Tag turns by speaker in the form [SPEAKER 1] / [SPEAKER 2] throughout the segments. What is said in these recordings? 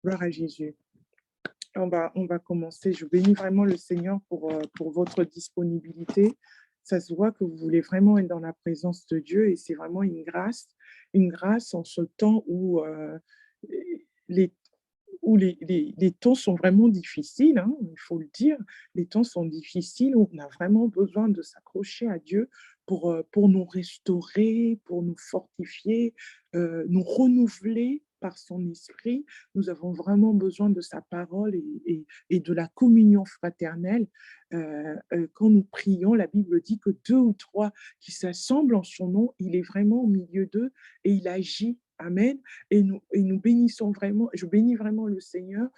[SPEAKER 1] Gloire à Jésus. On va commencer. Je bénis vraiment le Seigneur pour votre disponibilité. Ça se voit que vous voulez vraiment être dans la présence de Dieu et c'est vraiment une grâce en ce temps les, où les temps sont vraiment difficiles, hein, il faut le dire. Les temps sont difficiles, où on a vraiment besoin de s'accrocher à Dieu pour nous restaurer, pour nous fortifier, nous renouveler par son esprit. Nous avons vraiment besoin de sa parole et de la communion fraternelle. Quand nous prions, la Bible dit que 2 ou 3 qui s'assemblent en son nom, il est vraiment au milieu d'eux et il agit. Amen. Et nous bénissons vraiment, je bénis vraiment le Seigneur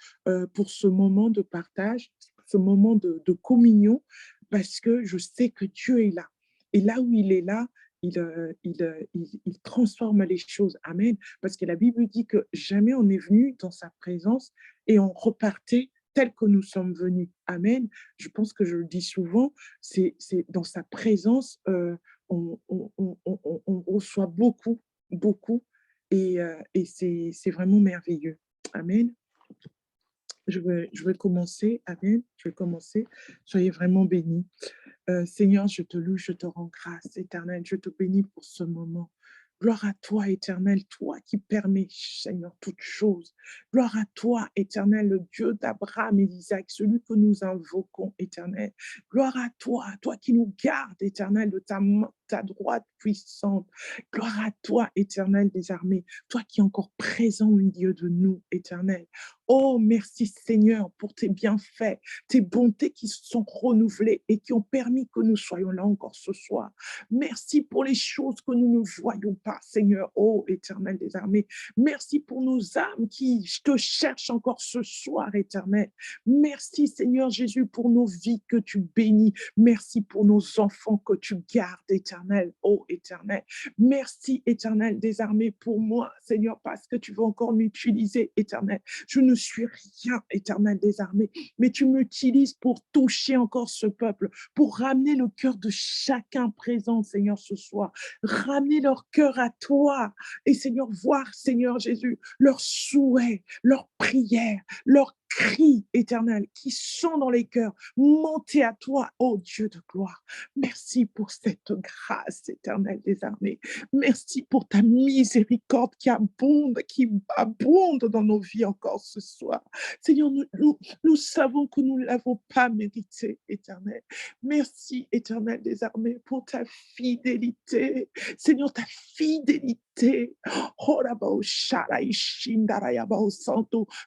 [SPEAKER 1] pour ce moment de partage, ce moment de communion, parce que je sais que Dieu est là. Et là où il est là, il transforme les choses. Amen. Parce que la Bible dit que jamais on est venu dans sa présence et on repartait tel que nous sommes venus. Amen. Je pense que je le dis souvent, c'est dans sa présence, on reçoit beaucoup, beaucoup, et c'est vraiment merveilleux. Amen. Je vais commencer. Amen. Je vais commencer. Soyez vraiment bénis. Seigneur, je te loue, je te rends grâce, Éternel. Je te bénis pour ce moment. Gloire à toi, Éternel, toi qui permets, Seigneur, toutes choses. Gloire à toi, Éternel, le Dieu d'Abraham et d'Isaac, celui que nous invoquons, Éternel. Gloire à toi qui nous gardes, Éternel, de ta main, ta droite puissante. Gloire à toi, Éternel des armées, toi qui es encore présent au milieu de nous, Éternel. Oh, merci Seigneur pour tes bienfaits, tes bontés qui se sont renouvelées et qui ont permis que nous soyons là encore ce soir. Merci pour les choses que nous ne voyons pas, Seigneur, ô Éternel des armées. Merci pour nos âmes qui te cherchent encore ce soir, Éternel. Merci, Seigneur Jésus, pour nos vies que tu bénis. Merci pour nos enfants que tu gardes, Éternel, ô Éternel. Merci, Éternel des armées, pour moi, Seigneur, parce que tu veux encore m'utiliser, Éternel. Je ne suis rien, Éternel des armées, mais tu m'utilises pour toucher encore ce peuple, pour ramener le cœur de chacun présent, Seigneur, ce soir. Ramener leur cœur à toi et, Seigneur, voir, Seigneur Jésus, leurs souhaits, leurs prières, leurs cris éternels qui sont dans les cœurs, monter à toi, ô Dieu de gloire. Merci pour cette grâce éternelle des armées. Merci pour ta miséricorde qui abonde dans nos vies encore ce soir. Seigneur, nous savons que nous ne l'avons pas mérité, éternel. Merci, éternel des armées, pour ta fidélité. Seigneur, ta fidélité. Oh,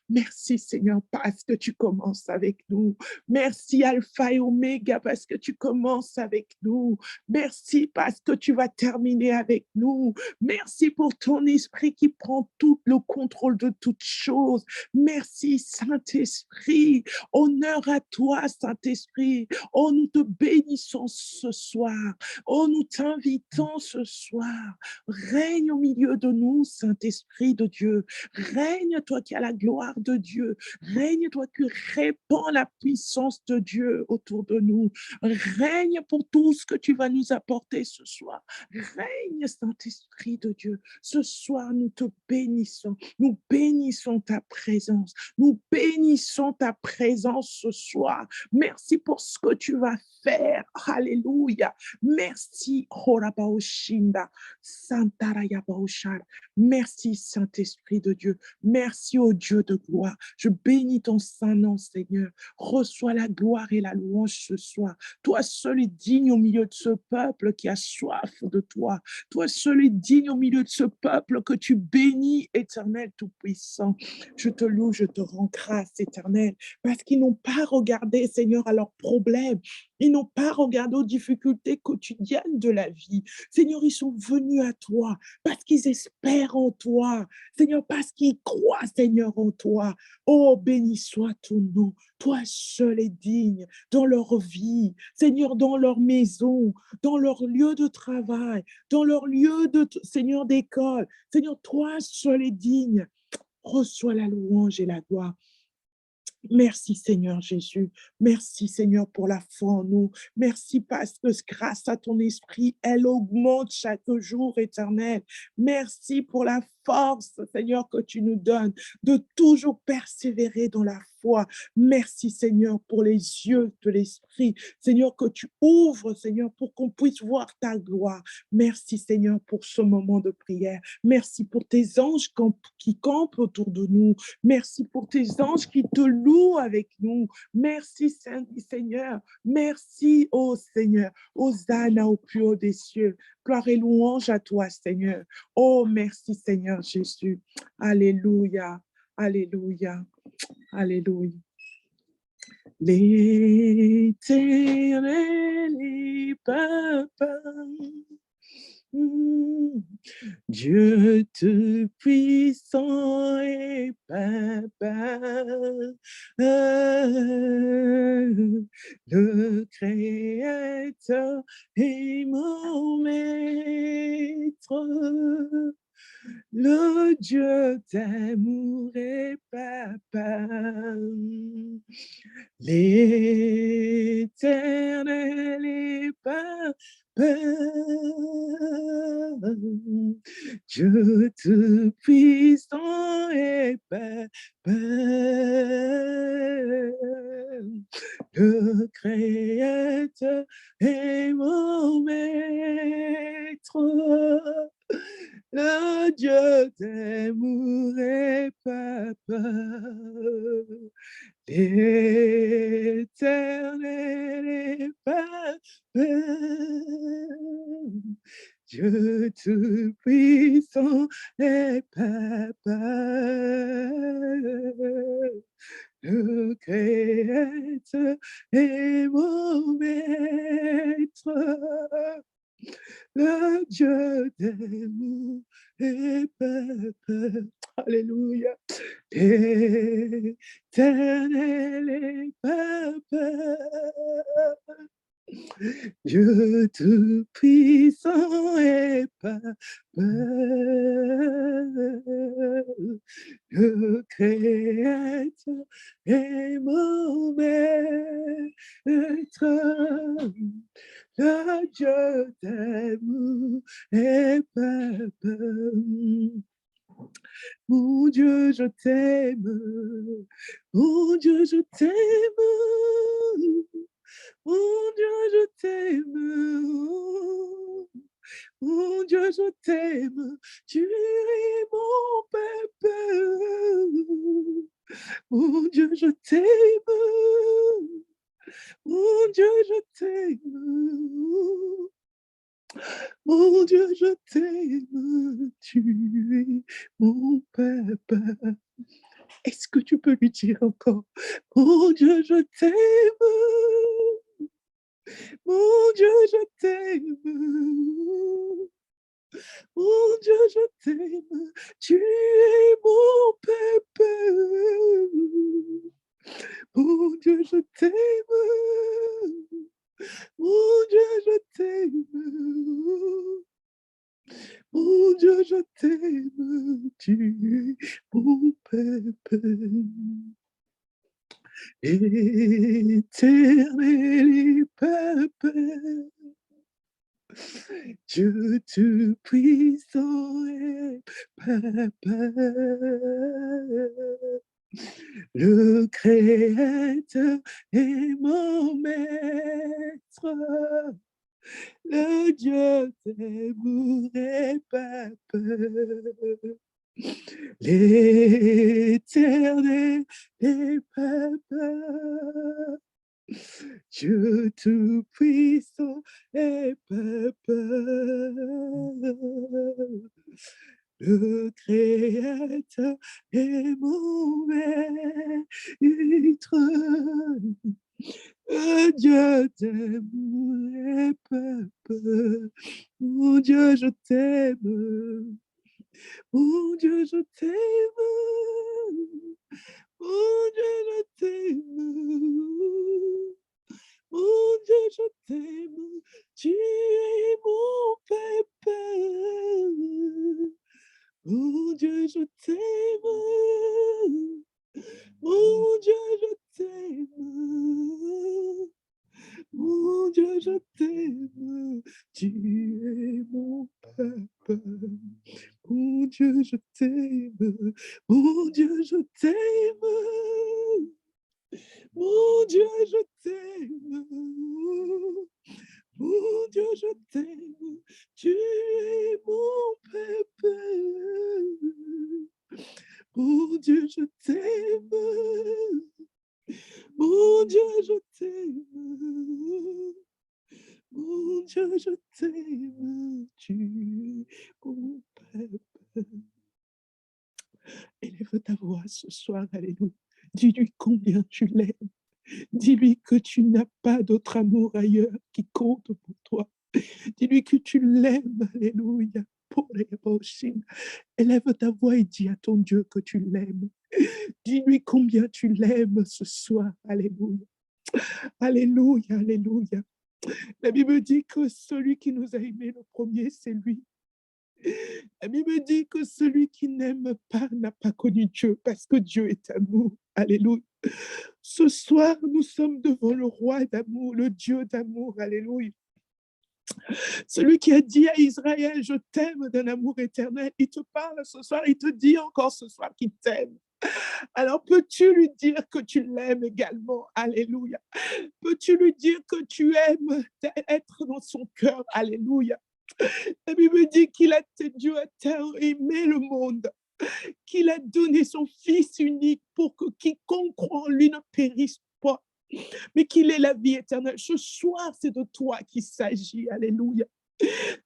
[SPEAKER 1] merci, Seigneur, parce que tu commences avec nous. Merci, Alpha et Oméga, parce que tu commences avec nous. Merci parce que tu vas terminer avec nous. Merci pour ton esprit qui prend tout le contrôle de toutes choses. Merci, Saint-Esprit. Honneur à toi, Saint-Esprit. Oh, nous te bénissons ce soir. Oh, nous t'invitons ce soir. Règne au milieu de nous, Saint-Esprit de Dieu. Règne, toi qui as la gloire de Dieu. Règne, toi qui répands la puissance de Dieu autour de nous. Règne pour tout ce que tu vas nous apporter ce soir. Règne, Saint-Esprit de Dieu. Ce soir, nous te bénissons. Nous bénissons ta présence. Nous bénissons ta présence ce soir. Merci pour ce que tu vas faire. Alléluia. Merci. Horabaoshinda. Santarayabaoshar. Merci, Saint-Esprit de Dieu. Merci au Dieu de gloire. Je bénis ton saint nom, Seigneur. Reçois la gloire et la louange ce soir. Toi seul est digne au milieu de ce peuple qui a soif de toi. Toi seul est digne au milieu de ce peuple que tu bénis, Éternel Tout-Puissant. Je te loue, je te rends grâce, Éternel, parce qu'ils n'ont pas regardé, Seigneur, à leurs problèmes. Ils n'ont pas regardé aux difficultés quotidiennes de la vie. Seigneur, ils sont venus à toi parce qu'ils espèrent en toi. Seigneur, parce qu'ils croient, Seigneur, en toi. Oh, béni soit ton nom. Toi seul est digne dans leur vie. Seigneur, dans leur maison, dans leur lieu de travail, dans leur lieu de, Seigneur, d'école. Seigneur, toi seul est digne. Reçois la louange et la gloire. Merci Seigneur Jésus. Merci Seigneur pour la foi en nous. Merci parce que grâce à ton esprit, elle augmente chaque jour éternel. Merci pour la force, Seigneur, que tu nous donnes de toujours persévérer dans la foi. Merci Seigneur pour les yeux de l'esprit. Seigneur, que tu ouvres, Seigneur, pour qu'on puisse voir ta gloire. Merci Seigneur pour ce moment de prière. Merci pour tes anges qui campent autour de nous. Merci pour tes anges qui te louent avec nous. Merci Seigneur. Merci, ô Seigneur. Hosanna au plus haut des cieux. Gloire et louange à toi, Seigneur. Oh, merci Seigneur Jésus. Alléluia. Alléluia. Alléluia. L'Éternel est papa. Dieu Tout-Puissant et Papa, le Créateur et mon Maître, le Dieu d'amour et Papa, l'Éternel est Papa. Dieu Tout-Puissant et Père, le Créateur et mon Maître, le Dieu d'amour et papa, l'Éternel et Père, Dieu Tout-Puissant et Papa, le Créateur et mon Maître, le Dieu d'amour et Papa. Alléluia. Éternel et Papa, Dieu Tout-Puissant et Papa, le Créateur et mon Maître, le Dieu d'amour et Papa. Mon Dieu, je t'aime. Mon Dieu, je t'aime. Mon Dieu, je t'aime. Mon Dieu, je t'aime. Tu es mon papa. Mon Dieu, je t'aime. Mon Dieu, je t'aime. Mon Dieu, je t'aime. Tu es mon papa. Est-ce que tu peux lui dire encore? Mon Dieu, je t'aime. Mon Dieu, je t'aime. Mon Dieu, je t'aime. Tu es mon papa. Mon Dieu, je t'aime. Mon Dieu, je t'aime. Mon Dieu, je t'aime. Tu es mon papa. Éternel et Papa, Dieu Tout-Puissant et Papa, le Créateur et mon Maître, le Dieu d'amour et Papa, l'Éternel et Papa, Dieu Tout-Puissant et Papa, le Créateur et mon Maître, le Dieu d'amour et Papa. Mon Dieu, je t'aime. Mon Dieu, je t'aime. Mon Dieu, je t'aime. Mon Dieu, je t'aime. Tu es mon papa. Mon Dieu, je t'aime. Mon Dieu, je Dieu, je t'aime, tu es mon papa. Mon Dieu, je t'aime, mon Dieu, je t'aime. Mon Dieu, je t'aime. Mon Dieu, je t'aime. Tu es mon papa. Mon Dieu, je t'aime. Mon Dieu, je t'aime. Mon Dieu, je t'aime. Tu es mon papa. Élève ta voix ce soir, alléluia. Dis-lui combien tu l'aimes. Dis-lui que tu n'as pas d'autre amour ailleurs qui compte pour toi. Dis-lui que tu l'aimes, alléluia. Pour les Boshim. Élève ta voix et dis à ton Dieu que tu l'aimes. Dis-lui combien tu l'aimes ce soir, alléluia. Alléluia, alléluia. La Bible dit que celui qui nous a aimés le premier, c'est lui. La Bible dit que celui qui n'aime pas n'a pas connu Dieu parce que Dieu est amour. Alléluia. Ce soir, nous sommes devant le roi d'amour, le Dieu d'amour. Alléluia. Celui qui a dit à Israël, je t'aime d'un amour éternel, il te parle ce soir, il te dit encore ce soir qu'il t'aime. Alors peux-tu lui dire que tu l'aimes également? Alléluia. Peux-tu lui dire que tu aimes être dans son cœur? Alléluia. La Bible dit qu'il a Dieu a tant aimé le monde, qu'il a donné son Fils unique pour que quiconque croit en lui ne périsse pas, mais qu'il ait la vie éternelle. Ce soir, c'est de toi qu'il s'agit. Alléluia.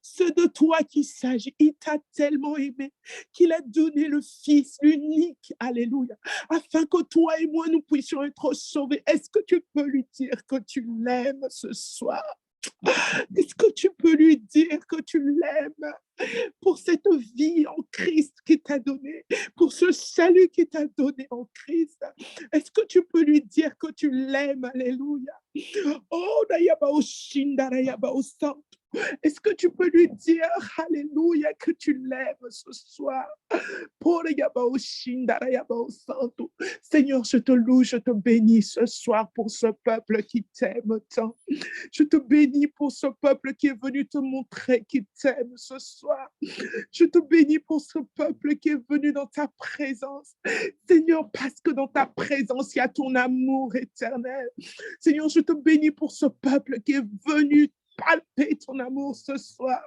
[SPEAKER 1] C'est de toi qu'il s'agit. Il t'a tellement aimé qu'il a donné le Fils unique. Alléluia. Afin que toi et moi, nous puissions être sauvés. Est-ce que tu peux lui dire que tu l'aimes ce soir? Est-ce que tu peux lui dire que tu l'aimes pour cette vie en Christ qu'il t'a donnée, pour ce salut qu'il t'a donné en Christ? Est-ce que tu peux lui dire que tu l'aimes? Alléluia. Oh, est-ce que tu peux lui dire, alléluia, que tu l'aimes ce soir? Seigneur, je te loue, je te bénis ce soir pour ce peuple qui t'aime tant. Je te bénis pour ce peuple qui est venu te montrer qu'il t'aime ce soir. Je te bénis pour ce peuple qui est venu dans ta présence. Seigneur, parce que dans ta présence, il y a ton amour éternel. Seigneur, je te bénis pour ce peuple qui est venu palper ton amour ce soir.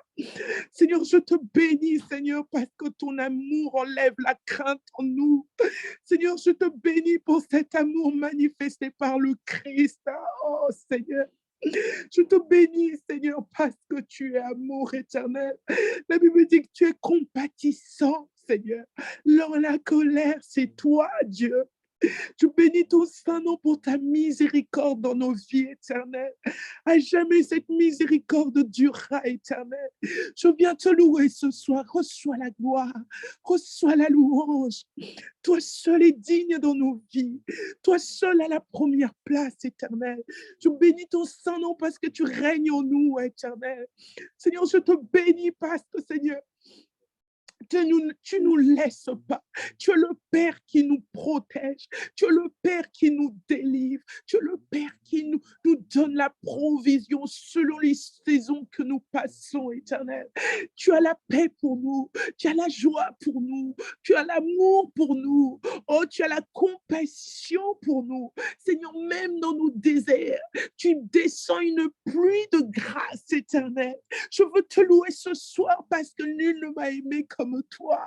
[SPEAKER 1] Seigneur, je te bénis, Seigneur, parce que ton amour enlève la crainte en nous. Seigneur, je te bénis pour cet amour manifesté par le Christ. Oh, Seigneur. Je te bénis, Seigneur, parce que tu es amour éternel. La Bible dit que tu es compatissant, Seigneur. Dans la colère, c'est toi, Dieu. Je bénis ton Saint-Nom pour ta miséricorde dans nos vies éternelles. À jamais cette miséricorde durera éternelle. Je viens te louer ce soir. Reçois la gloire, reçois la louange. Toi seul est digne dans nos vies. Toi seul à la première place éternelle. Je bénis ton Saint-Nom parce que tu règnes en nous, éternel. Seigneur, je te bénis parce que, Seigneur, tu nous laisses pas. Tu es le Père qui nous protège. Tu es le Père qui nous délivre. Tu es le Père qui nous donne la provision selon les saisons que nous passons, éternel. Tu as la paix pour nous. Tu as la joie pour nous. Tu as l'amour pour nous. Oh, tu as la compassion pour nous. Seigneur, même dans nos déserts, tu descends une pluie de grâce éternelle. Je veux te louer ce soir parce que nul ne m'a aimé comme toi.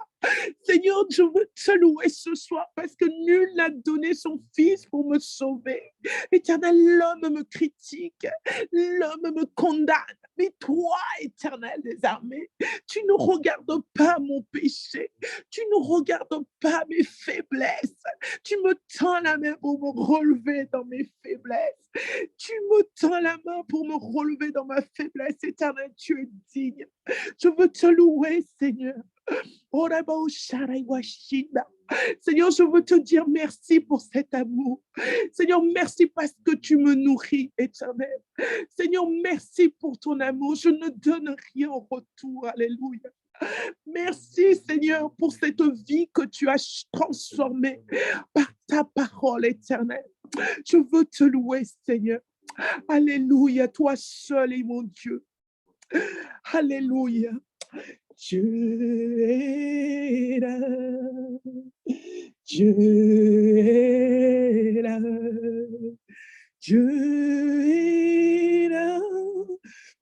[SPEAKER 1] Seigneur, je veux te louer ce soir parce que nul n'a donné son Fils pour me sauver. Éternel, l'homme me critique, l'homme me condamne. Mais toi, Éternel des armées, tu ne regardes pas mon péché. Tu ne regardes pas mes faiblesses. Tu me tends la main pour me relever dans mes faiblesses. Tu me tends la main pour me relever dans ma faiblesse. Éternel, tu es digne. Je veux te louer, Seigneur. Seigneur, je veux te dire merci pour cet amour. Seigneur, merci parce que tu me nourris, éternel. Seigneur, merci pour ton amour. Je ne donne rien en retour. Alléluia. Merci, Seigneur, pour cette vie que tu as transformée par ta parole éternelle. Je veux te louer, Seigneur. Alléluia, toi seul est mon Dieu. Alléluia. Dieu est là. Dieu est là. Dieu est là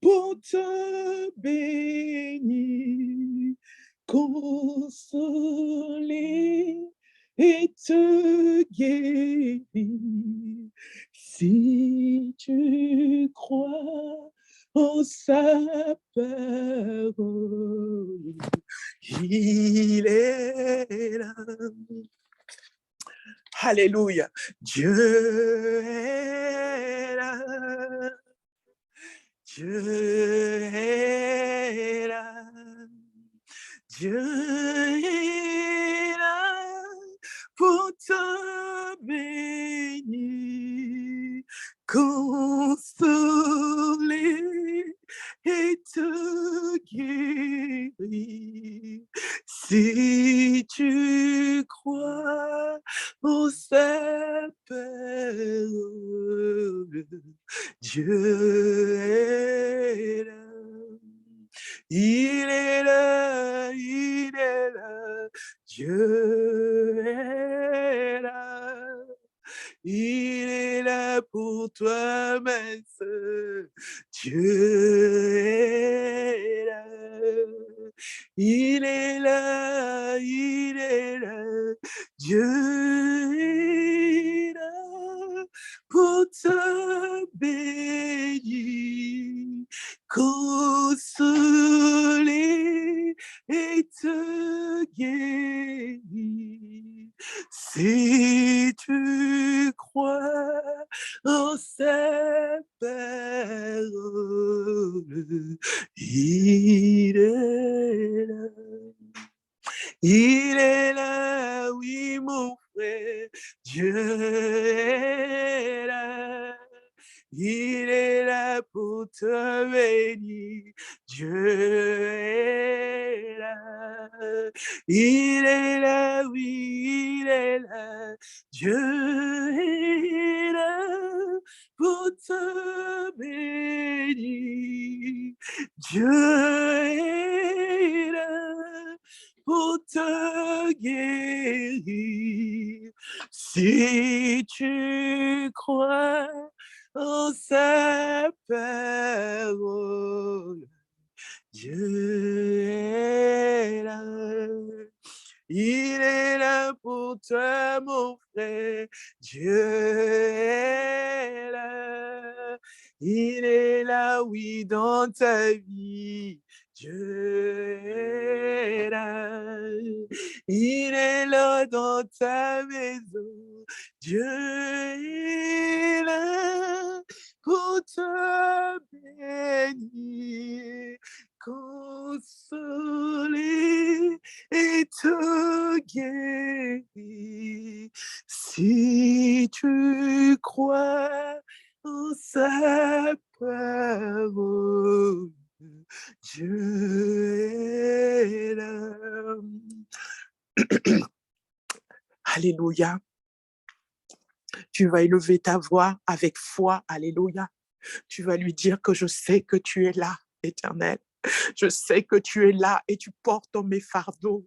[SPEAKER 1] pour te bénir, consoler et te guérir. Si tu crois en sa parole, il est là. Alléluia. Dieu est là. Dieu est là. Dieu est là pour te bénir, consoler et te guérir. Si tu crois en sa parole, Dieu est là. Il est là, il est là, Dieu est là. Il est là pour toi, ma sœur. Dieu est là. Il est là, il est là. Dieu est là pour te bénir, consoler et te guérir. Si tu crois en sa parole, il est là. Il est là, oui, mon frère, Dieu est là. Il est là pour te bénir, Dieu est là. Il est là, oui, il est là, Dieu est là pour te bénir, Dieu est là pour te guérir. Si tu crois en sa parole, Dieu est là. Il est là pour toi, mon frère. Dieu est là. Il est là, oui, dans ta vie. Dieu est là. Il est là dans ta maison. Dieu est là pour te bénir, consoler et te guérir. Si tu crois en sa parole, Dieu est là. Alléluia. Tu vas élever ta voix avec foi. Alléluia. Tu vas lui dire que je sais que tu es là, Éternel. Je sais que tu es là et tu portes mes fardeaux.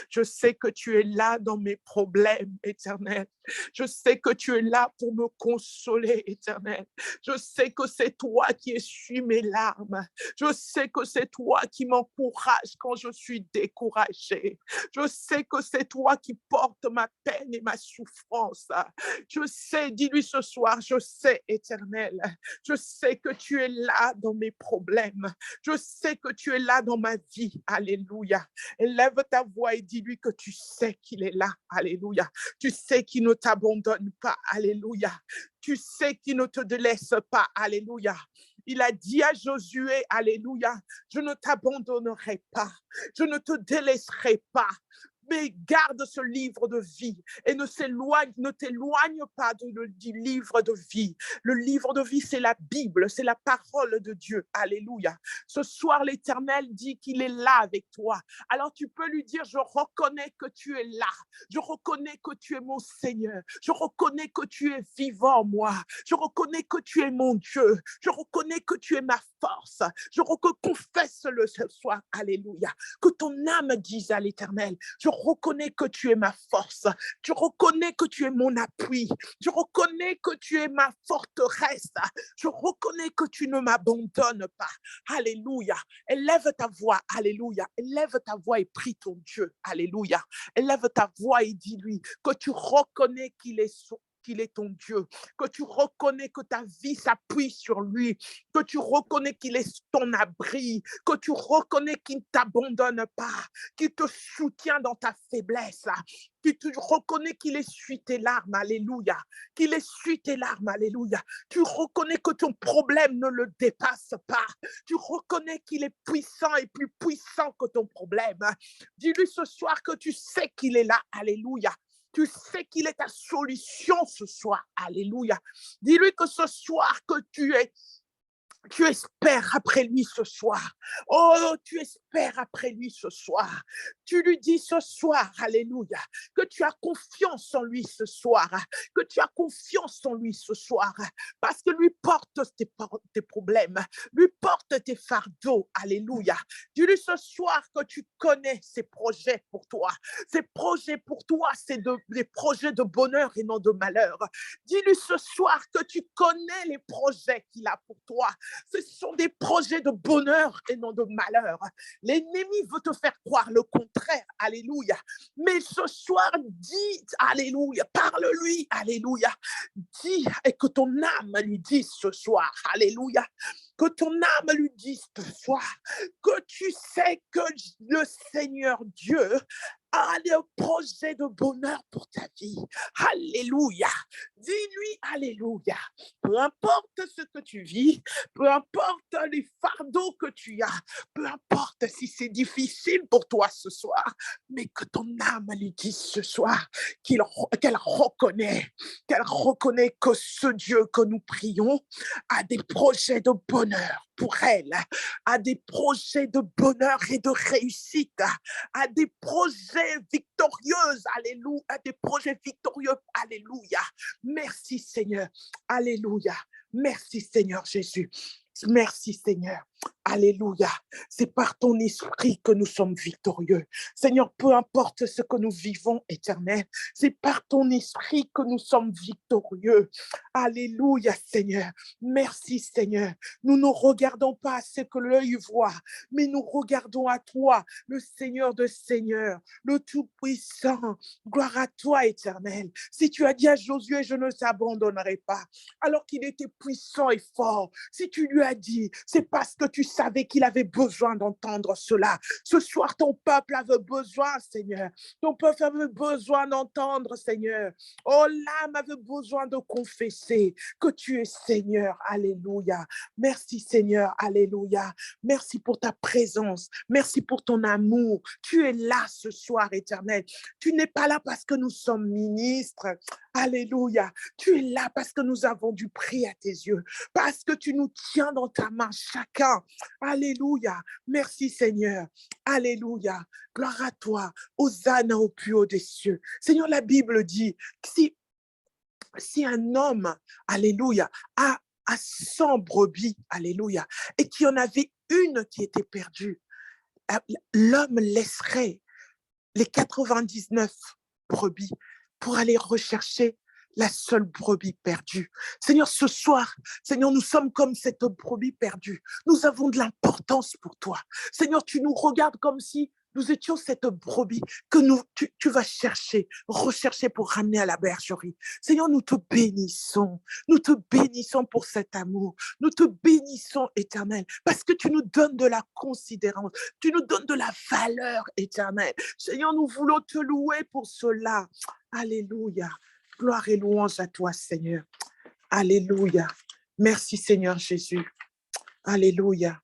[SPEAKER 1] Je sais que tu es là dans mes problèmes, Éternel. Je sais que tu es là pour me consoler, Éternel. Je sais que c'est toi qui essuies mes larmes. Je sais que c'est toi qui m'encourage quand je suis découragée. Je sais que c'est toi qui portes ma peine et ma souffrance. Je sais, dis-lui ce soir, je sais, Éternel. Je sais que tu es là dans mes problèmes. Je sais que tu es là dans ma vie. Alléluia. Élève ta voix et dis-lui que tu sais qu'il est là. Alléluia. Tu sais qu'il ne t'abandonne pas. Alléluia. Tu sais qu'il ne te délaisse pas. Alléluia. Il a dit à Josué, alléluia, je ne t'abandonnerai pas, je ne te délaisserai pas. mais garde ce livre de vie et ne t'éloigne pas du livre de vie. Le livre de vie, c'est la Bible, c'est la parole de Dieu. Alléluia. Ce soir, l'Éternel dit qu'il est là avec toi. Alors tu peux lui dire, je reconnais que tu es là. Je reconnais que tu es mon Seigneur. Je reconnais que tu es vivant en moi. Je reconnais que tu es mon Dieu. Je reconnais que tu es ma force. Confesse-le ce soir. Alléluia. Que ton âme dise à l'Éternel, je reconnais que tu es ma force. Je reconnais que tu es mon appui. Je reconnais que tu es ma forteresse. Je reconnais que tu ne m'abandonnes pas. Alléluia. Élève ta voix. Alléluia. Élève ta voix et prie ton Dieu. Alléluia. Élève ta voix et dis-lui que tu reconnais qu'il est ton Dieu, que tu reconnais que ta vie s'appuie sur lui, que tu reconnais qu'il est ton abri, que tu reconnais qu'il ne t'abandonne pas, qu'il te soutient dans ta faiblesse, que tu reconnais qu'il essuie tes larmes, alléluia, qu'il essuie tes larmes, alléluia. Tu reconnais que ton problème ne le dépasse pas. Tu reconnais qu'il est puissant et plus puissant que ton problème. Dis-lui ce soir que tu sais qu'il est là, alléluia. Tu sais qu'il est ta solution ce soir. Alléluia. Dis-lui que ce soir que tu espères après lui ce soir. Oh, tu espères après lui ce soir. Tu lui dis ce soir, alléluia, que tu as confiance en lui ce soir, que tu as confiance en lui ce soir, parce que lui porte tes problèmes, lui porte tes fardeaux, alléluia. Dis-lui ce soir que tu connais ses projets pour toi. Ses projets pour toi, c'est des projets de bonheur et non de malheur. Dis-lui ce soir que tu connais les projets qu'il a pour toi. Ce sont des projets de bonheur et non de malheur. L'ennemi veut te faire croire le contraire. Alléluia. Mais ce soir, dis, alléluia, parle-lui, alléluia. Dis et que ton âme lui dise ce soir, alléluia. Que ton âme lui dise ce soir que tu sais que le Seigneur Dieu a des projets de bonheur pour ta vie. Alléluia. Dis-lui, alléluia. Peu importe ce que tu vis, peu importe les fardeaux que tu as, peu importe si c'est difficile pour toi ce soir, mais que ton âme lui dise ce soir qu'elle reconnaît que ce Dieu que nous prions a des projets de bonheur pour elle, a des projets de bonheur et de réussite, a des projets victorieux, alléluia, a des projets victorieux, alléluia. Merci Seigneur, alléluia. Merci Seigneur Jésus. Merci Seigneur. Alléluia. C'est par ton esprit que nous sommes victorieux. Seigneur, peu importe ce que nous vivons, éternel, c'est par ton esprit que nous sommes victorieux. Alléluia, Seigneur. Merci, Seigneur. Nous ne regardons pas à ce que l'œil voit, mais nous regardons à toi, le Seigneur de Seigneurs, le Tout-Puissant. Gloire à toi, éternel. Si tu as dit à Josué, je ne t'abandonnerai pas, alors qu'il était puissant et fort, si tu lui as dit, c'est parce que tu savais qu'il avait besoin d'entendre cela. Ce soir, ton peuple avait besoin, Seigneur. Ton peuple avait besoin d'entendre, Seigneur. Oh, l'âme avait besoin de confesser que tu es Seigneur. Alléluia. Merci, Seigneur. Alléluia. Merci pour ta présence. Merci pour ton amour. Tu es là ce soir, éternel. Tu n'es pas là parce que nous sommes ministres. Alléluia. Tu es là parce que nous avons du prix à tes yeux. Parce que tu nous tiens dans ta main chacun. Alléluia. Merci Seigneur. Alléluia. Gloire à toi. Hosanna au plus haut des cieux. Seigneur, la Bible dit que si un homme, alléluia, a 100 brebis, alléluia, et qu'il y en avait une qui était perdue, l'homme laisserait les 99 brebis pour aller rechercher la seule brebis perdue. Seigneur, ce soir, Seigneur, nous sommes comme cette brebis perdue. Nous avons de l'importance pour toi. Seigneur, tu nous regardes comme si nous étions cette brebis que tu vas rechercher pour ramener à la bergerie. Seigneur, nous te bénissons. Nous te bénissons pour cet amour. Nous te bénissons, éternel, parce que tu nous donnes de la considérance. Tu nous donnes de la valeur, éternelle. Seigneur, nous voulons te louer pour cela. Alléluia. Gloire et louange à toi, Seigneur. Alléluia. Merci, Seigneur Jésus. Alléluia.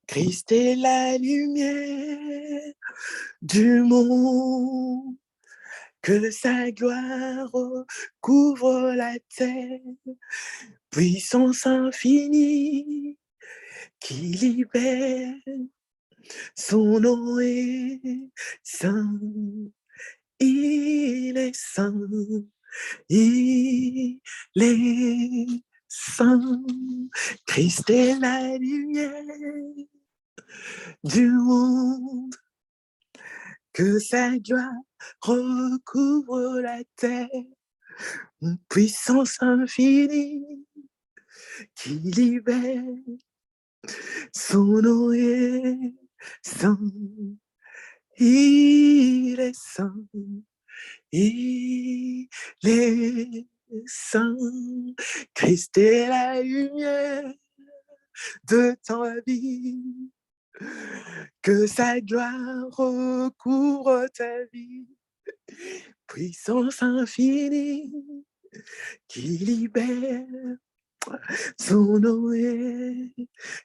[SPEAKER 1] Christ est la lumière du monde, que sa gloire couvre la terre, puissance infinie qui libère, son nom est saint, il est saint, il est saint. Christ est la lumière du monde, que sa gloire recouvre la terre, une puissance infinie qui libère, son nom est saint, il est saint, il est saint. Christ est la lumière de ta vie, que sa gloire recouvre ta vie, puissance infinie qui libère, son nom est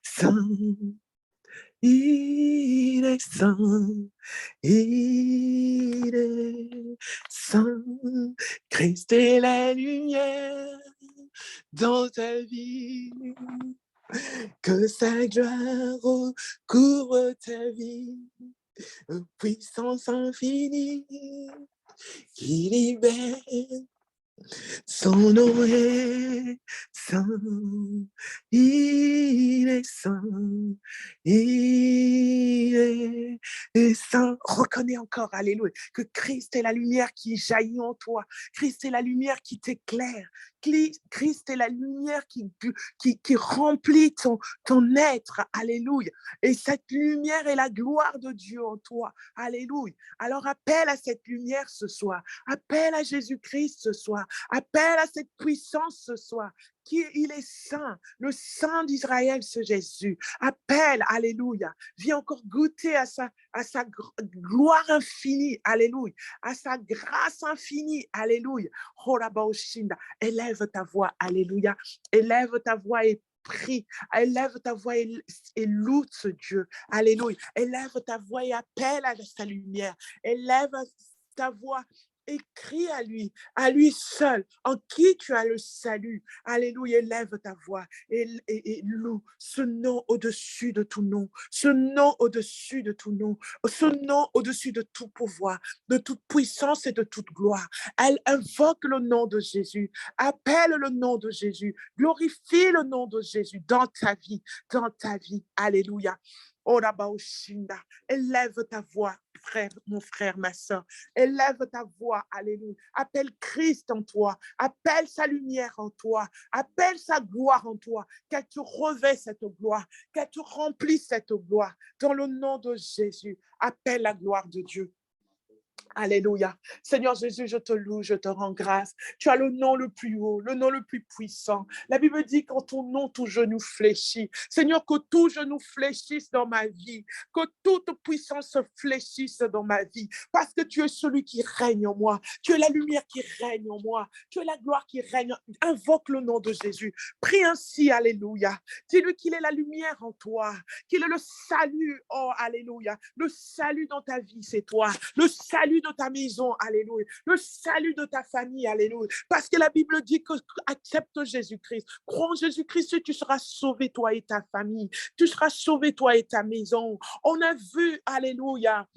[SPEAKER 1] saint, il est saint, il est saint. Christ est la lumière dans ta vie, que sa gloire recouvre ta vie, puissance infinie qui libère, son nom est saint, il est saint, il est saint. Reconnais encore, alléluia, que Christ est la lumière qui jaillit en toi. Christ est la lumière qui t'éclaire. Christ est la lumière qui remplit ton être. Alléluia. Et cette lumière est la gloire de Dieu en toi. Alléluia. Alors appelle à cette lumière ce soir. Appelle à Jésus-Christ ce soir. Appelle à cette puissance ce soir. Il est saint, le saint d'Israël, ce Jésus. Appelle, alléluia. Viens encore goûter à sa gloire infinie, alléluia. À sa grâce infinie, alléluia. Élève ta voix, alléluia. Élève ta voix et prie. Élève ta voix et loue ce Dieu. Alléluia. Élève ta voix et appelle à sa lumière. Élève ta voix et crie à lui seul, en qui tu as le salut. Alléluia, élève ta voix et loue ce nom au-dessus de tout nom, ce nom au-dessus de tout nom, ce nom au-dessus de tout pouvoir, de toute puissance et de toute gloire. Elle invoque le nom de Jésus, appelle le nom de Jésus, glorifie le nom de Jésus dans ta vie, dans ta vie. Alléluia. Élève ta voix, frère, mon frère, ma soeur. Élève ta voix, alléluia. Appelle Christ en toi. Appelle sa lumière en toi. Appelle sa gloire en toi. Qu'elle te revêt cette gloire. Qu'elle te remplisse cette gloire. Dans le nom de Jésus, appelle la gloire de Dieu. Alléluia. Seigneur Jésus, je te loue, je te rends grâce. Tu as le nom le plus haut, le nom le plus puissant. La Bible dit qu'en ton nom, tout genou fléchit. Seigneur, que tout genou fléchisse dans ma vie, que toute puissance fléchisse dans ma vie, parce que tu es celui qui règne en moi. Tu es la lumière qui règne en moi. Tu es la gloire qui règne. Invoque le nom de Jésus. Prie ainsi, alléluia. Dis-lui qu'il est la lumière en toi, qu'il est le salut, oh, alléluia. Le salut dans ta vie, c'est toi. Le salut de ta maison, alléluia. Le salut de ta famille, alléluia. Parce que la Bible dit que accepte Jésus-Christ. Crois en Jésus-Christ, tu seras sauvé, toi et ta famille. Tu seras sauvé, toi et ta maison. On a vu, alléluia,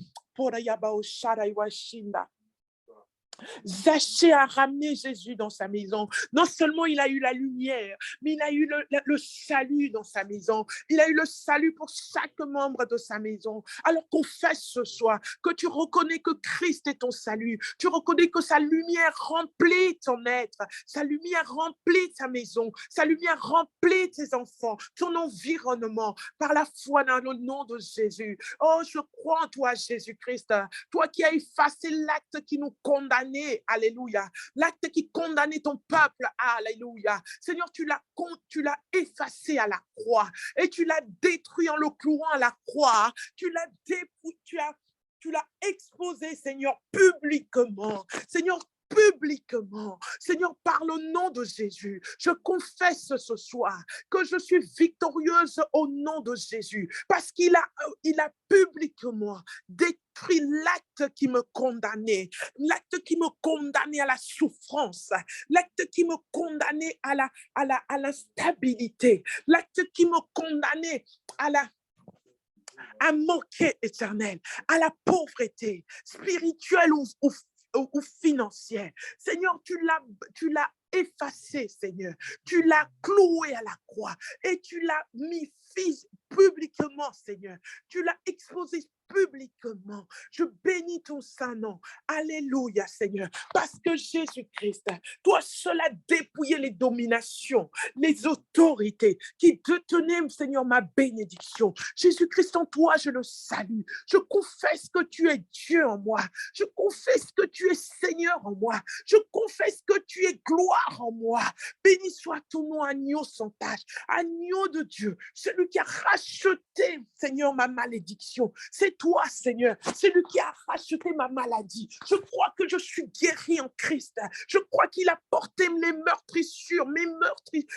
[SPEAKER 1] Zachée a ramené Jésus dans sa maison. Non seulement il a eu la lumière, mais il a eu le salut dans sa maison. Il a eu le salut pour chaque membre de sa maison. Alors confesse ce soir que tu reconnais que Christ est ton salut. Tu reconnais que sa lumière remplit ton être. Sa lumière remplit ta maison. Sa lumière remplit tes enfants, ton environnement, par la foi dans le nom de Jésus. Oh, je crois en toi, Jésus-Christ. Toi qui as effacé l'acte qui nous condamnait, alléluia. L'acte qui condamnait ton peuple, alléluia. Seigneur, tu l'as effacé à la croix et tu l'as détruit en le clouant à la croix. Tu l'as exposé, Seigneur, publiquement. Seigneur, publiquement. Seigneur, par le nom de Jésus, je confesse ce soir que je suis victorieuse au nom de Jésus, parce qu'il a publiquement détruit l'acte qui me condamnait, à la souffrance, l'acte qui me condamnait à l'instabilité, l'acte qui me condamnait à manquer, Éternel, à la pauvreté spirituelle ou financière. Seigneur, tu l'as effacé, Seigneur. Tu l'as cloué à la croix et tu l'as mis publiquement, Seigneur. Tu l'as exposé publiquement. Je bénis ton saint nom. Alléluia, Seigneur. Parce que Jésus-Christ, toi seul as dépouillé les dominations, les autorités qui détenaient, Seigneur, ma bénédiction. Jésus-Christ, en toi, je le salue. Je confesse que tu es Dieu en moi. Je confesse que tu es Seigneur en moi. Je confesse que tu es gloire en moi. Béni soit ton nom, agneau sans tache, agneau de Dieu, celui qui a racheté, Seigneur, ma malédiction. C'est toi, Seigneur, celui qui a racheté ma maladie. Je crois que je suis guéri en Christ. Je crois qu'il a porté les meurtrissures,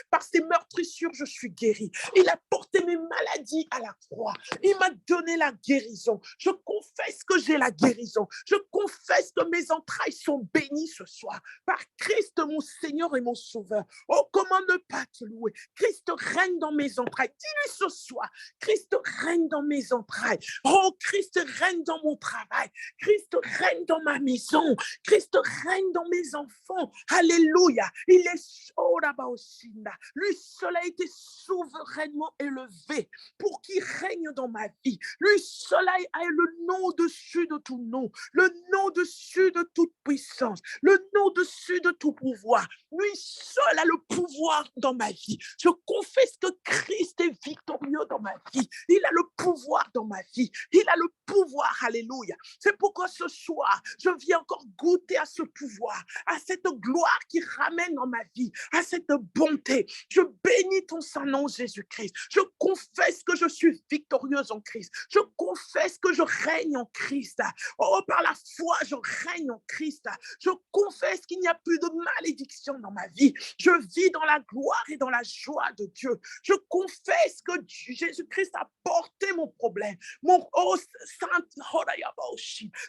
[SPEAKER 1] par ses meurtrissures, je suis guéri. Il a porté mes maladies à la croix. Il m'a donné la guérison. Je confesse que j'ai la guérison. Je confesse que mes entrailles sont bénies ce soir par Christ, mon Seigneur et mon Sauveur. Oh, comment ne pas te louer? Christ règne dans mes entrailles. Dis-lui ce soir, Christ règne dans mes entrailles. Oh, Christ règne dans mon travail. Christ règne dans ma maison. Christ règne dans mes enfants. Alléluia. Il est, oh, là-bas aussi, lui seul a été souverainement élevé pour qu'il règne dans ma vie. Lui seul a le nom au-dessus de tout nom, le nom au-dessus de toute puissance, le nom au-dessus de tout pouvoir. Lui seul a le pouvoir dans ma vie. Je confesse que Christ est victorieux dans ma vie. Il a le pouvoir dans ma vie. Il a le pouvoir. Alléluia. C'est pourquoi ce soir, je viens encore goûter à ce pouvoir, à cette gloire qui ramène dans ma vie, à cette bonté. Je bénis ton saint nom, Jésus-Christ. Je confesse que je suis victorieuse en Christ. Je confesse que je règne en Christ. Oh, par la foi, je règne en Christ. Je confesse qu'il n'y a plus de malédiction dans ma vie. Je vis dans la gloire et dans la joie de Dieu. Je confesse que Jésus-Christ a porté mon problème.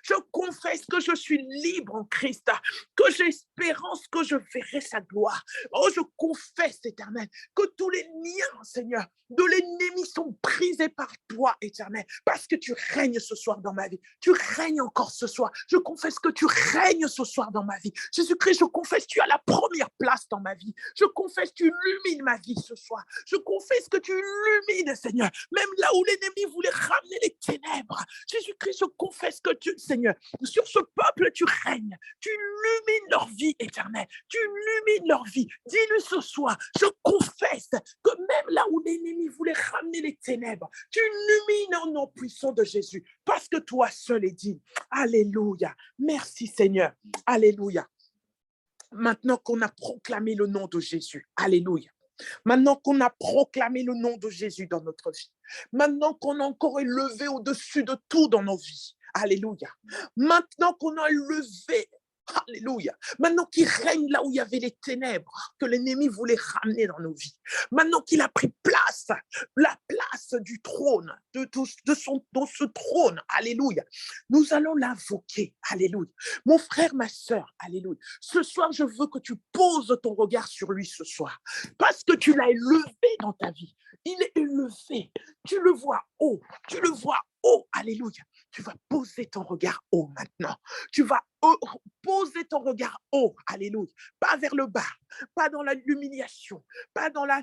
[SPEAKER 1] Je confesse que je suis libre en Christ, que j'ai espérance que je verrai sa gloire. Oh, je confesse, Éternel, que tous les liens, Seigneur, de l'ennemi sont brisés par toi, Éternel, parce que tu règnes ce soir dans ma vie. Tu règnes encore ce soir. Je confesse que tu règnes ce soir dans ma vie. Jésus-Christ, je confesse que tu as la première place dans ma vie. Je confesse que tu illumines ma vie ce soir. Je confesse que tu illumines, Seigneur, même là où l'ennemi voulait ramener les ténèbres. Jésus-Christ, je confesse que tu, Seigneur, sur ce peuple, tu règnes. Tu illumines leur vie, Éternel. Tu illumines leur vie. Dis-lui ce soir, je confesse que même là où l'ennemi voulait ramener les ténèbres, tu illumines au nom puissant de Jésus, parce que toi seul est digne. Alléluia. Merci, Seigneur. Alléluia. Maintenant qu'on a proclamé le nom de Jésus, alléluia. Maintenant qu'on a proclamé le nom de Jésus dans notre vie, maintenant qu'on a encore élevé au-dessus de tout dans nos vies, alléluia. Maintenant qu'on a élevé, alléluia. Maintenant qu'il règne là où il y avait les ténèbres que l'ennemi voulait ramener dans nos vies. Maintenant qu'il a pris place, la place du trône, de ce trône, alléluia. Nous allons l'invoquer, alléluia. Mon frère, ma sœur, alléluia. Ce soir, je veux que tu poses ton regard sur lui ce soir, parce que tu l'as élevé dans ta vie. Il est élevé. Tu le vois haut. Tu le vois haut, alléluia. Tu vas poser ton regard haut maintenant. Tu vas poser ton regard haut, alléluia. Pas vers le bas, pas dans l'humiliation, pas dans la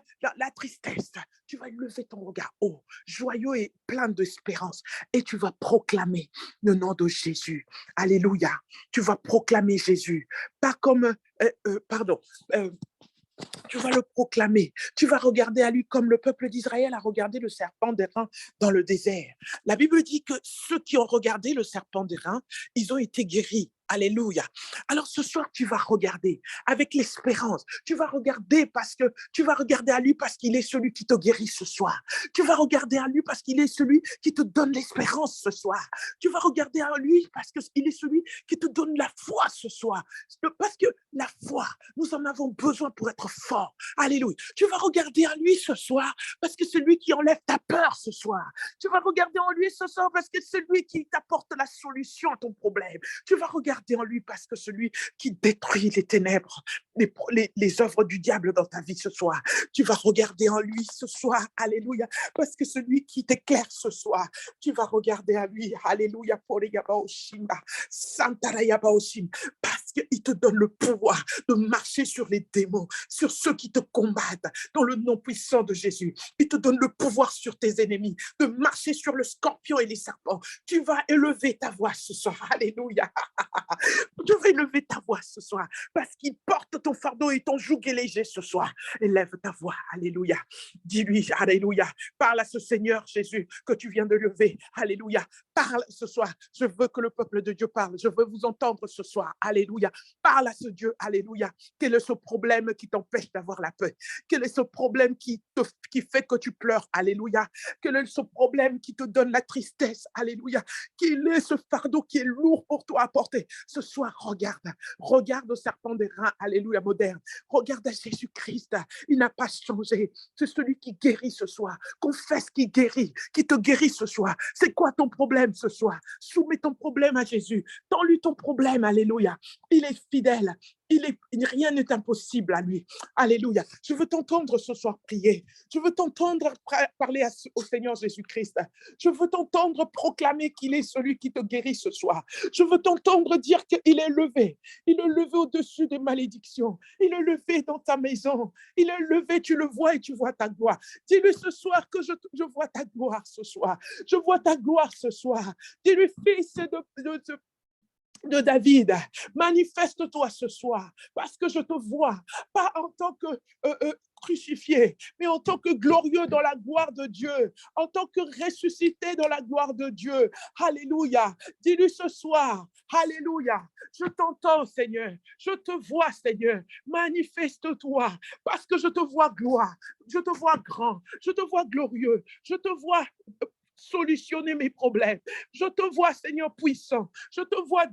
[SPEAKER 1] tristesse. Tu vas lever ton regard haut, joyeux et plein d'espérance. Et tu vas proclamer le nom de Jésus. Alléluia. Tu vas proclamer Jésus. Pas comme, tu vas le proclamer. Tu vas regarder à lui comme le peuple d'Israël a regardé le serpent d'airain dans le désert. La Bible dit que ceux qui ont regardé le serpent d'airain, ils ont été guéris. Alléluia. Alors ce soir, tu vas regarder avec l'espérance. Tu vas regarder parce que tu vas regarder à lui parce qu'il est celui qui te guérit ce soir. Tu vas regarder à lui parce qu'il est celui qui te donne l'espérance ce soir. Tu vas regarder à lui parce qu'il est celui qui te donne la foi ce soir. Parce que la foi, nous en avons besoin pour être forts. Alléluia. Tu vas regarder à lui ce soir parce que c'est lui qui enlève ta peur ce soir. Tu vas regarder en lui ce soir parce que c'est lui qui t'apporte la solution à ton problème. Tu vas regarder en lui parce que celui qui détruit les ténèbres, les œuvres du diable dans ta vie ce soir. Tu vas regarder en lui ce soir, alléluia, parce que celui qui t'éclaire ce soir, tu vas regarder à lui, alléluia, pour les Yabaoshima, Santara Yabaoshim, parce qu'il te donne le pouvoir de marcher sur les démons, sur ceux qui te combattent, dans le nom puissant de Jésus. Il te donne le pouvoir sur tes ennemis, de marcher sur le scorpion et les serpents. Tu vas élever ta voix ce soir, alléluia. Tu vas élever ta voix ce soir, parce qu'il porte ton fardeau et ton joug est léger ce soir. Élève ta voix, alléluia. Dis-lui, alléluia. Parle à ce Seigneur Jésus que tu viens de lever, alléluia. Parle ce soir. Je veux que le peuple de Dieu parle. Je veux vous entendre ce soir, alléluia. Parle à ce Dieu, alléluia. Quel est ce problème qui t'empêche d'avoir la paix? Quel est ce problème qui fait que tu pleures, alléluia? Quel est ce problème qui te donne la tristesse, alléluia? Quel est ce fardeau qui est lourd pour toi à porter? Ce soir, regarde au serpent des reins, alléluia, moderne. Regarde à Jésus-Christ, il n'a pas changé. C'est celui qui guérit ce soir. Confesse qu'il guérit, qui te guérit ce soir. C'est quoi ton problème ce soir? Soumets ton problème à Jésus. Tends-lui ton problème, alléluia. Il est fidèle. Rien n'est impossible à lui. Alléluia. Je veux t'entendre ce soir prier. Je veux t'entendre parler au Seigneur Jésus-Christ. Je veux t'entendre proclamer qu'il est celui qui te guérit ce soir. Je veux t'entendre dire qu'il est levé. Il est levé au-dessus des malédictions. Il est levé dans ta maison. Il est levé, tu le vois et tu vois ta gloire. Dis-lui ce soir que je vois ta gloire ce soir. Je vois ta gloire ce soir. Dis-lui, fils de David, manifeste-toi ce soir, parce que je te vois, pas en tant que crucifié, mais en tant que glorieux dans la gloire de Dieu, en tant que ressuscité dans la gloire de Dieu. Alléluia. Dis-lui ce soir, alléluia. Je t'entends, Seigneur. Je te vois, Seigneur. Manifeste-toi, parce que je te vois gloire, je te vois grand, je te vois glorieux, je te vois solutionner mes problèmes. Je te vois, Seigneur puissant. Je te vois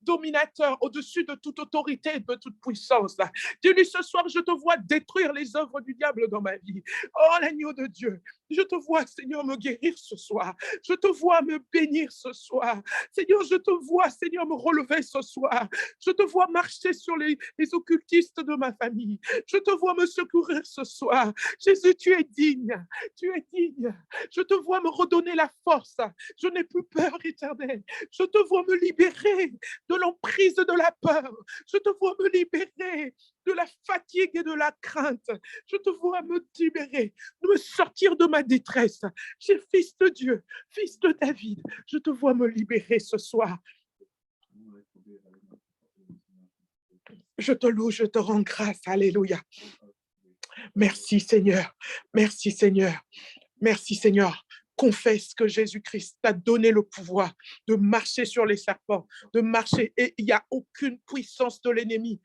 [SPEAKER 1] dominateur au-dessus de toute autorité et de toute puissance. Dis-lui ce soir, je te vois détruire les œuvres du diable dans ma vie. Oh, l'agneau de Dieu. Je te vois, Seigneur, me guérir ce soir. Je te vois me bénir ce soir. Seigneur, je te vois, Seigneur, me relever ce soir. Je te vois marcher sur les occultistes de ma famille. Je te vois me secourir ce soir. Jésus, tu es digne. Tu es digne. Je te vois me redonner la force. Je n'ai plus peur, Éternel. Je te vois me libérer de l'emprise de la peur. Je te vois me libérer de la fatigue et de la crainte. Je te vois me libérer, de me sortir de ma détresse. J'ai fils de Dieu, fils de David. Je te vois me libérer ce soir. Je te loue, je te rends grâce. Alléluia. Merci Seigneur. Merci Seigneur. Merci Seigneur. Confesse que Jésus-Christ t'a donné le pouvoir de marcher sur les serpents, de marcher, et il n'y a aucune puissance de l'ennemi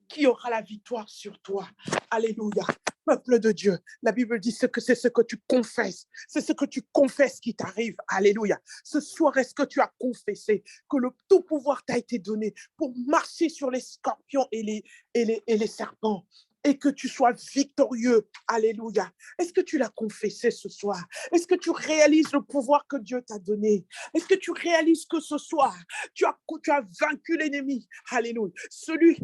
[SPEAKER 1] qui aura la victoire sur toi. Alléluia. Peuple de Dieu, la Bible dit que c'est ce que tu confesses. C'est ce que tu confesses qui t'arrive. Alléluia. Ce soir, est-ce que tu as confessé que le tout pouvoir t'a été donné pour marcher sur les scorpions et les serpents? Et que tu sois victorieux. Alléluia. Est-ce que tu l'as confessé ce soir? Est-ce que tu réalises le pouvoir que Dieu t'a donné? Est-ce que tu réalises que ce soir, tu as vaincu l'ennemi? Alléluia. Celui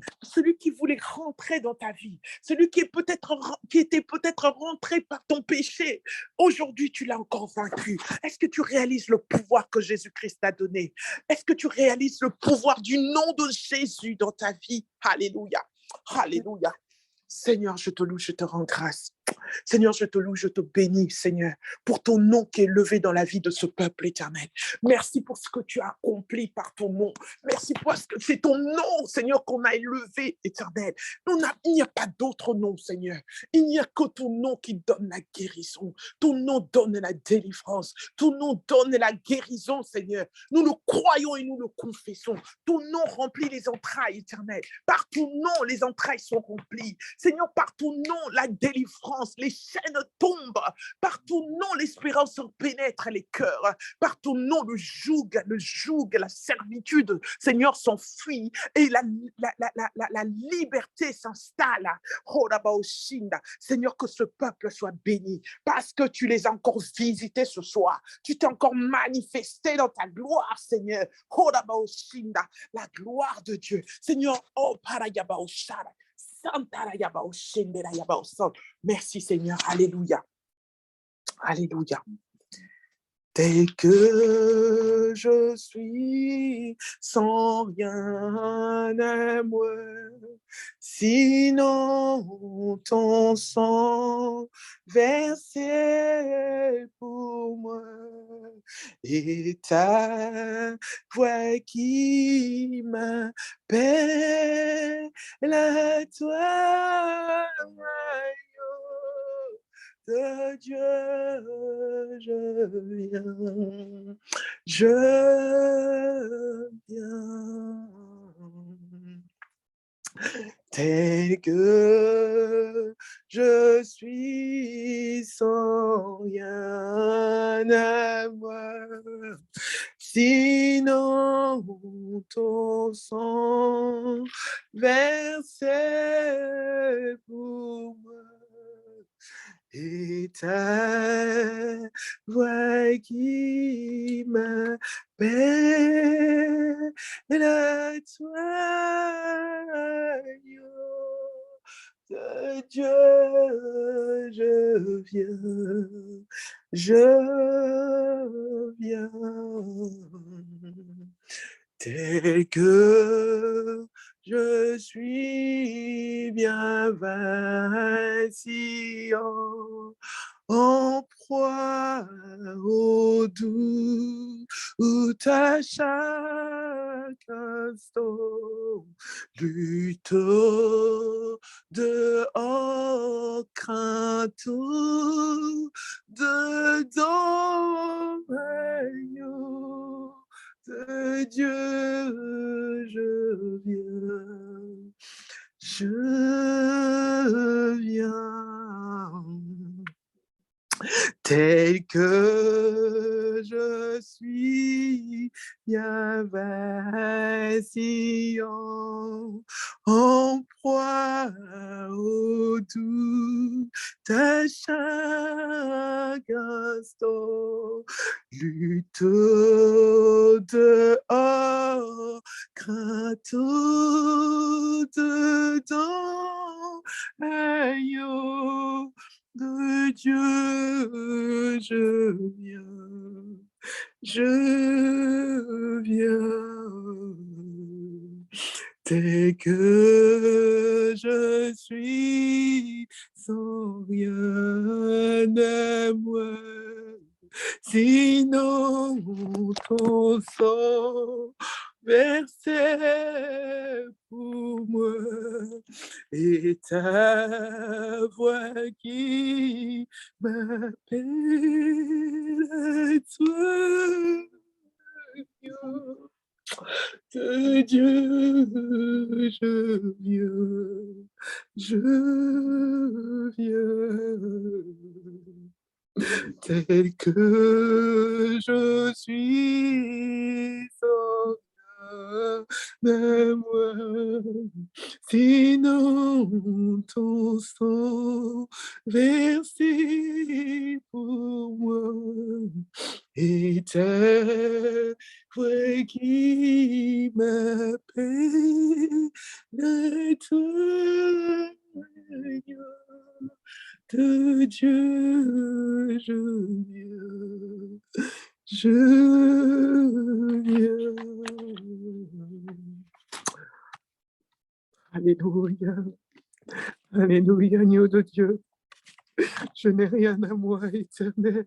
[SPEAKER 1] qui voulait rentrer dans ta vie, celui qui était peut-être rentré par ton péché, aujourd'hui tu l'as encore vaincu. Est-ce que tu réalises le pouvoir que Jésus-Christ t'a donné? Est-ce que tu réalises le pouvoir du nom de Jésus dans ta vie? Alléluia. Alléluia. Seigneur, je te loue, je te rends grâce. Seigneur, je te loue, je te bénis, Seigneur, pour ton nom qui est levé dans la vie de ce peuple éternel. Merci pour ce que tu as accompli par ton nom. Merci parce que c'est ton nom, Seigneur, qu'on a élevé, éternel. Il n'y a pas d'autre nom, Seigneur. Il n'y a que ton nom qui donne la guérison. Ton nom donne la délivrance. Ton nom donne la guérison, Seigneur. Nous le croyons et nous le confessons. Ton nom remplit les entrailles, éternel. Par ton nom, les entrailles sont remplies. Seigneur, par ton nom, la délivrance, les chaînes tombent. Par ton nom, l'espérance pénètre les cœurs. Par ton nom, le joug, la servitude, Seigneur, s'enfuit et la liberté s'installe. Seigneur, que ce peuple soit béni parce que tu les as encore visités ce soir. Tu t'es encore manifesté dans ta gloire, Seigneur. La gloire de Dieu. Seigneur, oh, Parayabaoshara. Merci Seigneur, alléluia, alléluia. Tel que je suis, sans rien à moi, sinon ton sang versé pour moi, et ta voix qui m'appelle à toi, de Dieu, je viens, tel que je suis, sans rien à moi, sinon ton sang versé pour moi. Et ta voix qui m'appelle à toi, de Dieu, je viens, tel que je suis bien vacillant, en proie au doux, à chaque instant, lutte dehors, crainte dedans, de Dieu, je viens, tel que je suis, bien vacillant, en proie au doute à chaque instant, lutte dehors, crainte dedans, aïe, de Dieu, je viens, tel que je suis, sans rien à moi, sinon ton sang versé pour moi, et ta voix qui m'appelle à toi, de Dieu, je viens, tel que je suis, sans de moi, sinon ton sang versé pour moi, et ta voix qui m'appelle à toi, de Dieu, je viens. Alléluia, alléluia, agneau de Dieu. Je n'ai rien à moi, Éternel.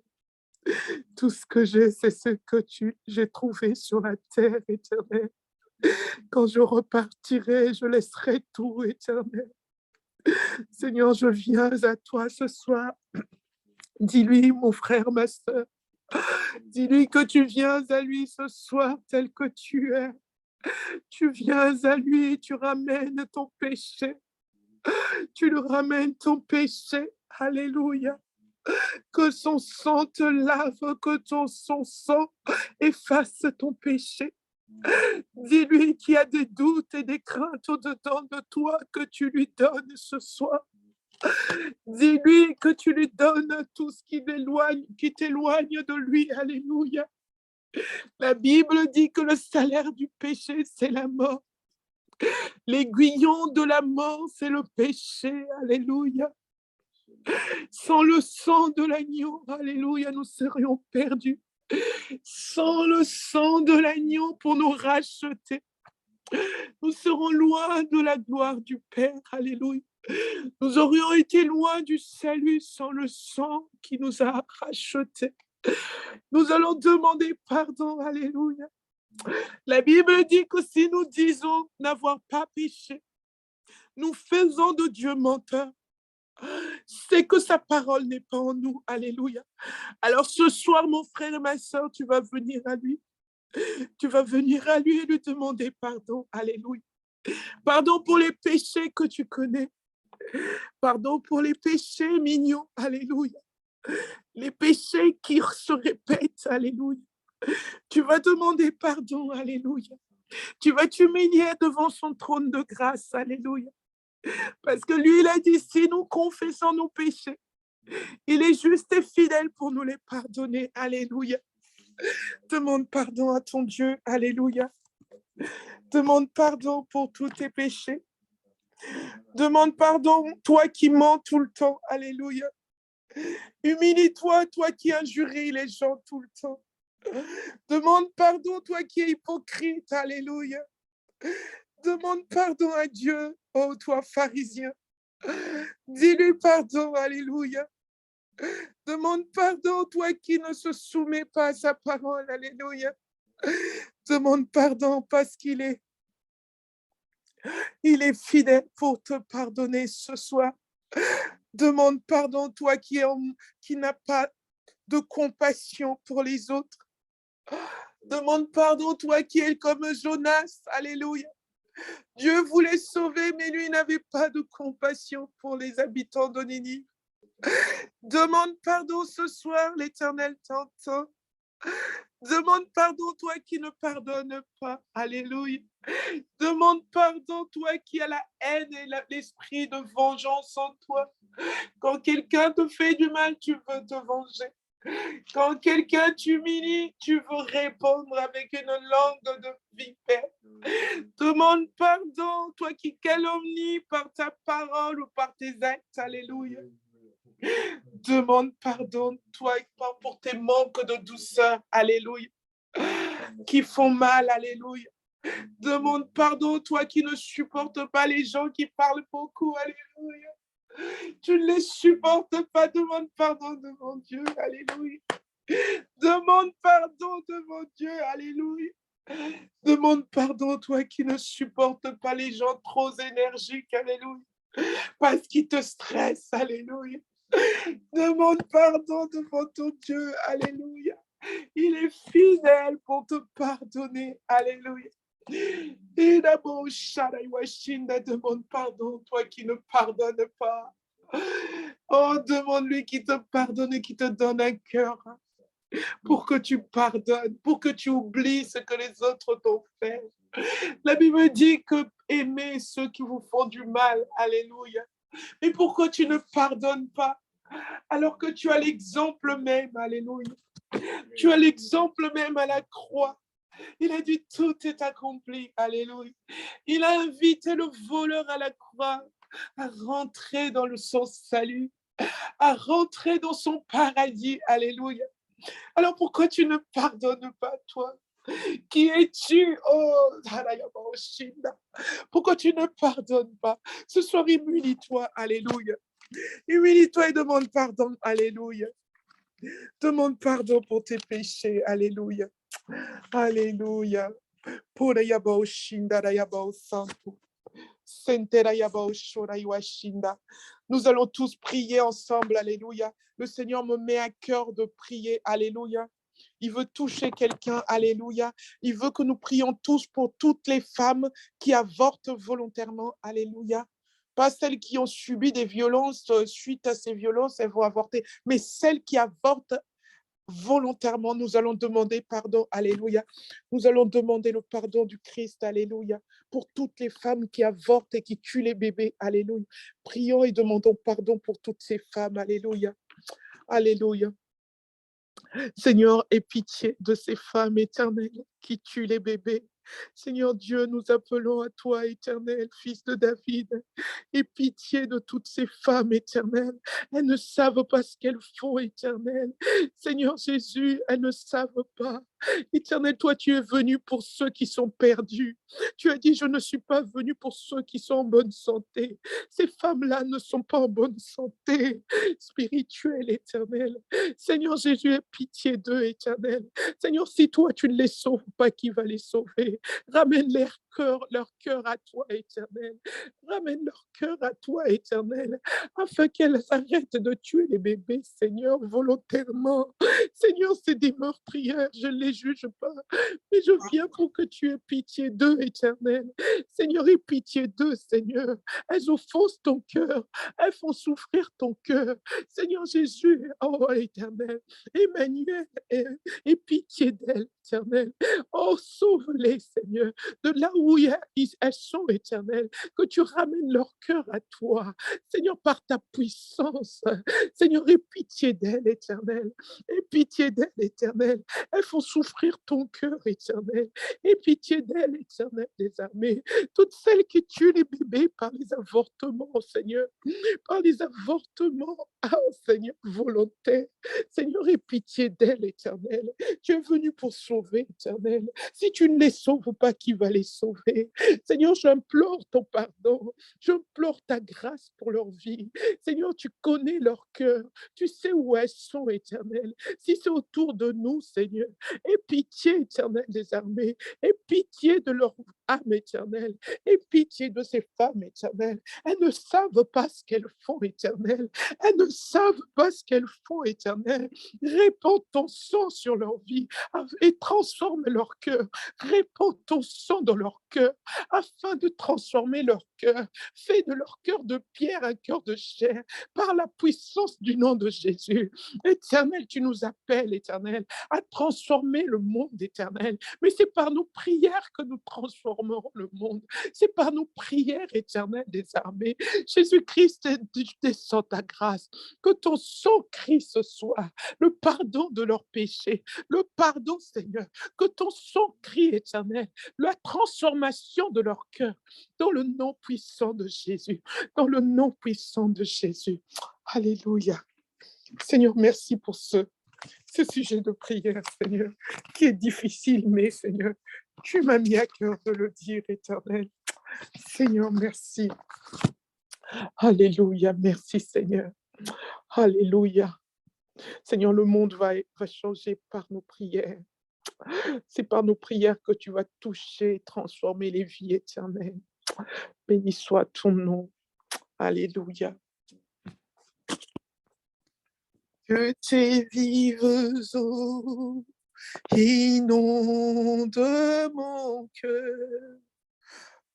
[SPEAKER 1] Tout ce que j'ai, c'est ce que j'ai trouvé sur la terre, Éternel. Quand je repartirai, je laisserai tout, Éternel. Seigneur, je viens à toi ce soir. Dis-lui, mon frère, ma sœur, dis-lui que tu viens à lui ce soir tel que tu es. Tu viens à lui, tu ramènes ton péché. Tu lui ramènes ton péché. Alléluia. Que son sang te lave, que son sang efface ton péché. Dis-lui qu'il y a des doutes et des craintes au-dedans de toi que tu lui donnes ce soir. Dis-lui que tu lui donnes tout ce qui t'éloigne de lui. Alléluia. La Bible dit que le salaire du péché, c'est la mort. L'aiguillon de la mort, c'est le péché. Alléluia. Sans le sang de l'agneau, alléluia, nous serions perdus. Sans le sang de l'agneau pour nous racheter, nous serons loin de la gloire du Père. Alléluia. Nous aurions été loin du salut sans le sang qui nous a rachetés. Nous allons demander pardon. Alléluia. La Bible dit que si nous disons n'avoir pas péché, nous faisons de Dieu menteur. C'est que sa parole n'est pas en nous. Alléluia. Alors ce soir, mon frère et ma soeur, tu vas venir à lui. Tu vas venir à lui et lui demander pardon. Alléluia. Pardon pour les péchés que tu connais. Pardon pour les péchés mignons. Alléluia. Les péchés qui se répètent. Alléluia. Tu vas demander pardon. Alléluia. Tu vas t'humilier devant son trône de grâce. Alléluia. Parce que lui, il a dit, si nous confessons nos péchés, il est juste et fidèle pour nous les pardonner. Alléluia. Demande pardon à ton Dieu. Alléluia. Demande pardon pour tous tes péchés. Demande pardon, toi qui mens tout le temps. Alléluia. Humilie-toi, toi qui injuries les gens tout le temps. Demande pardon, toi qui es hypocrite. Alléluia. Demande pardon à Dieu, oh toi pharisien. Dis-lui pardon. Alléluia. Demande pardon, toi qui ne se soumets pas à sa parole. Alléluia. Demande pardon parce qu'il est fidèle pour te pardonner ce soir. Demande pardon, toi qui n'as pas de compassion pour les autres. Demande pardon, toi qui es comme Jonas. Alléluia. Dieu voulait sauver, mais lui n'avait pas de compassion pour les habitants de Ninive. Demande pardon ce soir, l'Éternel t'entend. Demande pardon, toi qui ne pardonnes pas. Alléluia. Demande pardon, toi qui as la haine et l'esprit de vengeance en toi. Quand quelqu'un te fait du mal, tu veux te venger. Quand quelqu'un t'humilie, tu veux répondre avec une langue de vipère. Demande pardon, toi qui calomnies par ta parole ou par tes actes. Alléluia. Demande pardon, toi, pour tes manques de douceur. Alléluia. Qui font mal. Alléluia. Demande pardon, toi qui ne supportes pas les gens qui parlent beaucoup. Alléluia. Tu ne les supportes pas. Demande pardon devant Dieu. Alléluia. Demande pardon devant Dieu. Alléluia. Demande pardon, toi qui ne supportes pas les gens trop énergiques. Alléluia. Parce qu'ils te stressent. Alléluia. Demande pardon devant ton Dieu. Alléluia. Il est fidèle pour te pardonner. Alléluia. Et d'abord, demande pardon, toi qui ne pardonnes pas. Oh, demande-lui qu'il te pardonne et qu'il te donne un cœur pour que tu pardonnes, pour que tu oublies ce que les autres t'ont fait. La Bible dit que aimez ceux qui vous font du mal. Alléluia. Mais pourquoi tu ne pardonnes pas alors que tu as l'exemple même? Alléluia. Tu as l'exemple même à la croix. Il a dit tout est accompli. Alléluia. Il a invité le voleur à la croix à rentrer dans son salut, à rentrer dans son paradis. Alléluia. Alors pourquoi tu ne pardonnes pas, toi? Qui es-tu? Oh, pourquoi tu ne pardonnes pas? Ce soir, humilie-toi. Alléluia. Humilie-toi et demande pardon. Alléluia. Demande pardon pour tes péchés. Alléluia. Alléluia. Pura yabao shinda da yabao santo. Sentera yabao shora iwashinda. Nous allons tous prier ensemble. Alléluia. Le Seigneur me met à cœur de prier. Alléluia. Il veut toucher quelqu'un. Alléluia. Il veut que nous prions tous pour toutes les femmes qui avortent volontairement. Alléluia. Pas celles qui ont subi des violences, suite à ces violences, elles vont avorter, mais celles qui avortent volontairement, nous allons demander pardon, alléluia. Nous allons demander le pardon du Christ, alléluia, pour toutes les femmes qui avortent et qui tuent les bébés, alléluia. Prions et demandons pardon pour toutes ces femmes, alléluia, alléluia. Seigneur, aie pitié de ces femmes éternelles qui tuent les bébés. Seigneur Dieu, nous appelons à toi, éternel, fils de David. Aie pitié de toutes ces femmes éternelles. Elles ne savent pas ce qu'elles font, éternel. Seigneur Jésus, elles ne savent pas. Éternel, toi, tu es venu pour ceux qui sont perdus. Tu as dit, je ne suis pas venu pour ceux qui sont en bonne santé. Ces femmes-là ne sont pas en bonne santé spirituelle, éternel. Seigneur Jésus, aie pitié d'eux, éternel. Seigneur, si toi, tu ne les sauves pas, qui va les sauver? Ramène leur cœur à toi, éternel. Ramène leur cœur à toi, éternel, afin qu'elles arrêtent de tuer les bébés, Seigneur, volontairement. Seigneur, c'est des meurtrières, je ne les juge pas, mais je viens pour que tu aies pitié d'eux, éternel. Seigneur, aie pitié d'eux, Seigneur. Elles offensent ton cœur, elles font souffrir ton cœur. Seigneur Jésus, oh éternel, Emmanuel, aie pitié d'elles, éternel. Oh, sauve-les, Seigneur, de là où elles sont, éternel, que tu ramènes leur cœur à toi, Seigneur, par ta puissance. Seigneur, aie pitié d'elles, éternel. Aie pitié d'elles, éternel. Elles font souffrir ton cœur, éternel. Aie pitié d'elles, éternel des armées. Toutes celles qui tuent les bébés par les avortements, Seigneur, par les avortements, Seigneur, volontaires. Seigneur, aie pitié d'elles, éternel. Tu es venu pour sauver, éternel. Si tu ne les sauves pas, qui va les sauver? Seigneur, j'implore ton pardon. J'implore ta grâce pour leur vie. Seigneur, tu connais leur cœur. Tu sais où elles sont, éternel. Si c'est autour de nous, Seigneur, aie pitié, éternel des armées. Aie pitié de leur âme, éternelle. Aie pitié de ces femmes, éternelles. Elles ne savent pas ce qu'elles font, éternel. Elles ne savent pas ce qu'elles font, éternel. Répands ton sang sur leur vie et transforme leur cœur. Répands ton sang dans leur cœur afin de transformer leur cœur. Fais de leur cœur de pierre un cœur de chair par la puissance du nom de Jésus. Éternel, tu nous appelles, éternel, à transformer le monde, éternel. Mais c'est par nos prières que nous transformerons le monde. C'est par nos prières, éternel des armées. Jésus-Christ, descends ta grâce. Que ton sang crie ce soir le pardon de leurs péchés. Le pardon, Seigneur. Que ton sang crie, éternel, la transformation de leur cœur dans le nom puissant de Jésus. Dans le nom puissant de Jésus. Alléluia. Seigneur, merci pour ce sujet de prière, Seigneur, qui est difficile, mais Seigneur, tu m'as mis à cœur de le dire, éternel. Seigneur, merci. Alléluia, merci, Seigneur. Alléluia. Seigneur, le monde va changer par nos prières. C'est par nos prières que tu vas toucher, transformer les vies éternelles. Béni soit ton nom. Alléluia. Que tes vives eaux inondent mon cœur,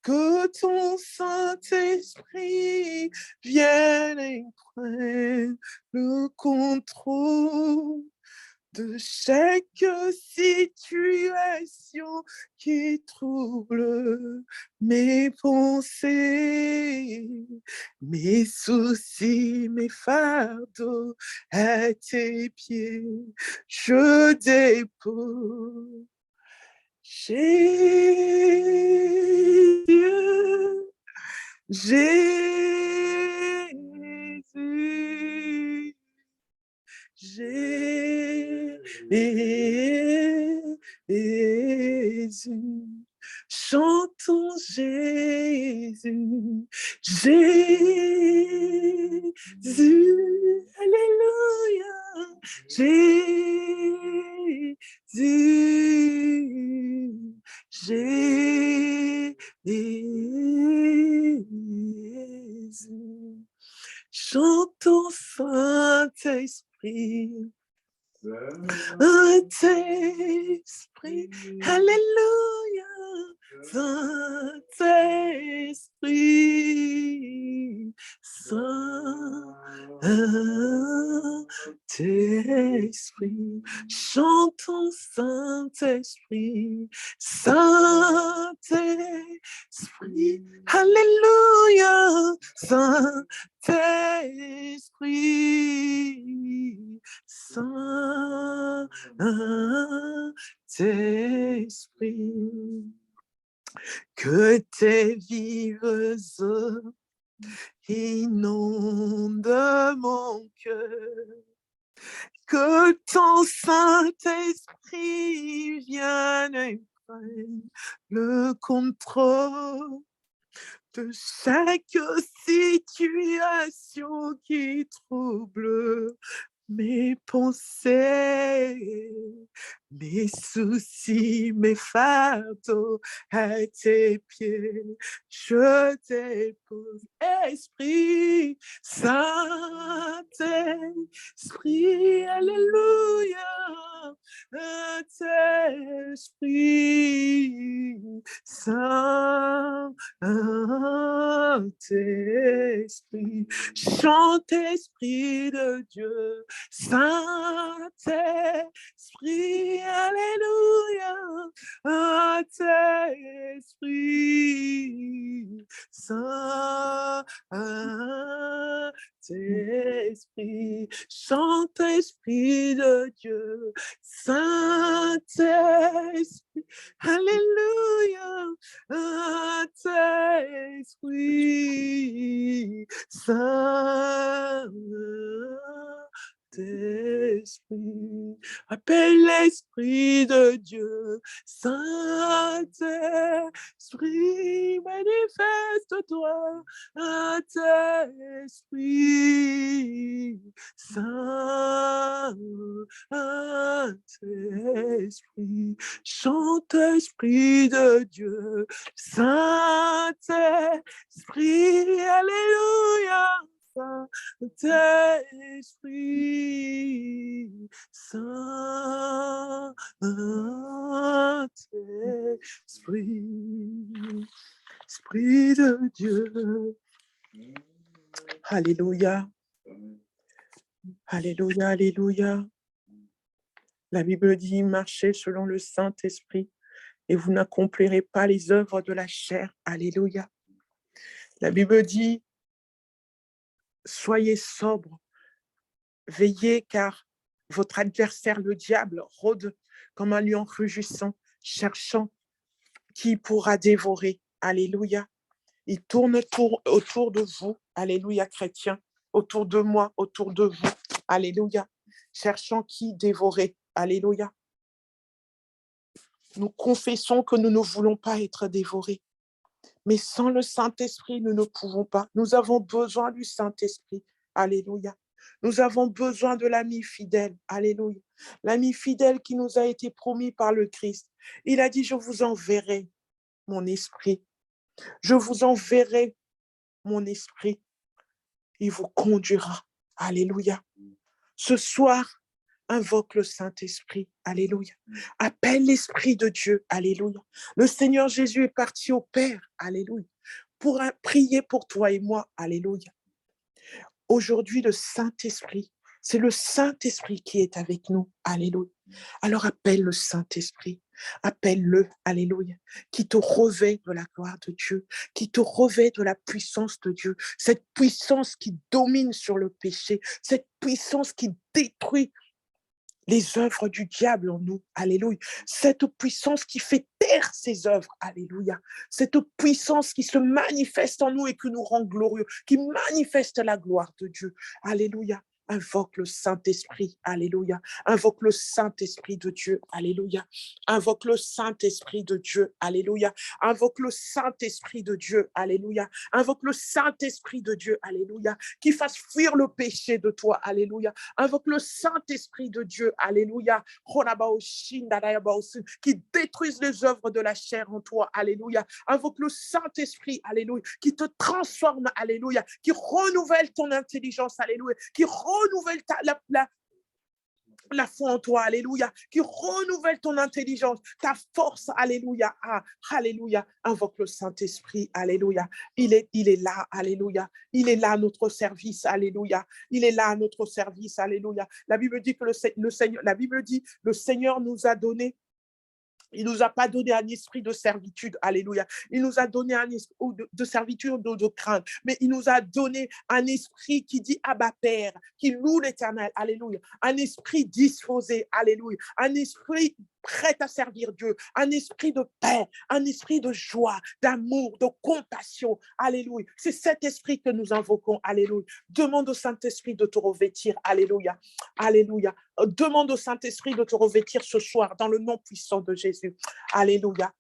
[SPEAKER 1] que ton Saint-Esprit vienne et prenne le contrôle de chaque situation qui trouble mes pensées, mes soucis, mes fardeaux à tes pieds, je dépose. Jésus, Jésus, Jésus, chantons Jésus, Jésus, chantons Saint-Esprit. Saint-Esprit, Alléluia, Saint-Esprit, Saint-Esprit, chantons Saint-Esprit, Saint-Esprit, Alléluia, Saint-Esprit, Saint-Esprit, que tes vives eaux inondent mon cœur, que ton Saint-Esprit vienne et prenne le contrôle de chaque situation qui trouble mes pensées, mes soucis, mes fardeaux à tes pieds, je dépose. Esprit Saint-Esprit, Alléluia, Saint-Esprit, Saint-Esprit, chante Esprit de Dieu, Saint-Esprit, Alléluia, Saint-Esprit, Saint-Esprit, chante Esprit de Dieu, Saint-Esprit, Alléluia, Saint-Esprit, Saint-Esprit, appelle l'Esprit de Dieu, Saint-Esprit, manifeste-toi, Saint-Esprit, Saint-Esprit, chante Esprit de Dieu, Saint-Esprit, Alléluia, Saint-Esprit, Saint-Esprit, Esprit de Dieu. Alléluia, Alléluia, Alléluia. La Bible dit, marchez selon le Saint-Esprit et vous n'accomplirez pas les œuvres de la chair. Alléluia. La Bible dit, soyez sobres, veillez car votre adversaire, le diable, rôde comme un lion rugissant, cherchant qui pourra dévorer. Alléluia. Il tourne autour de vous. Alléluia, chrétiens. Autour de moi, autour de vous. Alléluia. Cherchant qui dévorer. Alléluia. Nous confessons que nous ne voulons pas être dévorés. Mais sans le Saint-Esprit, nous ne pouvons pas. Nous avons besoin du Saint-Esprit. Alléluia. Nous avons besoin de l'ami fidèle. Alléluia. L'ami fidèle qui nous a été promis par le Christ. Il a dit, je vous enverrai mon esprit. Je vous enverrai mon esprit. Il vous conduira. Alléluia. Ce soir, invoque le Saint-Esprit. Alléluia. Appelle l'Esprit de Dieu. Alléluia. Le Seigneur Jésus est parti au Père. Alléluia. Pour prier pour toi et moi. Alléluia. Aujourd'hui, le Saint-Esprit, c'est le Saint-Esprit qui est avec nous. Alléluia. Alors appelle le Saint-Esprit. Appelle-le, alléluia, qui te revêt de la gloire de Dieu, qui te revêt de la puissance de Dieu, cette puissance qui domine sur le péché, cette puissance qui détruit les œuvres du diable en nous, alléluia, cette puissance qui fait taire ses œuvres, alléluia, cette puissance qui se manifeste en nous et qui nous rend glorieux, qui manifeste la gloire de Dieu, alléluia. Invoque le Saint-Esprit, alléluia. Invoque le Saint-Esprit de Dieu, alléluia. Invoque le Saint-Esprit de Dieu, alléluia. Invoque le Saint-Esprit de Dieu, alléluia. Invoque le Saint-Esprit de Dieu, alléluia. Qui fasse fuir le péché de toi, alléluia. Invoque le Saint-Esprit de Dieu, alléluia. Qui détruise les œuvres de la chair en toi, alléluia. Invoque le Saint-Esprit, alléluia. Qui te transforme, alléluia. Qui renouvelle ton intelligence, alléluia. Qui renouvelle la foi en toi, alléluia, qui renouvelle ton intelligence, ta force, alléluia, alléluia, invoque le Saint-Esprit, alléluia, il est là, alléluia, il est là à notre service, alléluia, il est là à notre service, alléluia. La Bible dit que le Seigneur nous a donné. Il ne nous a pas donné un esprit de servitude, alléluia. Il nous a donné un esprit de servitude, de crainte, mais il nous a donné un esprit qui dit Abba Père, qui loue l'Éternel, alléluia. Un esprit disposé, alléluia. Un esprit prêt à servir Dieu, un esprit de paix, un esprit de joie, d'amour, de compassion, alléluia. C'est cet esprit que nous invoquons, alléluia. Demande au Saint-Esprit de te revêtir, alléluia, alléluia. Demande au Saint-Esprit de te revêtir ce soir dans le nom puissant de Jésus, alléluia.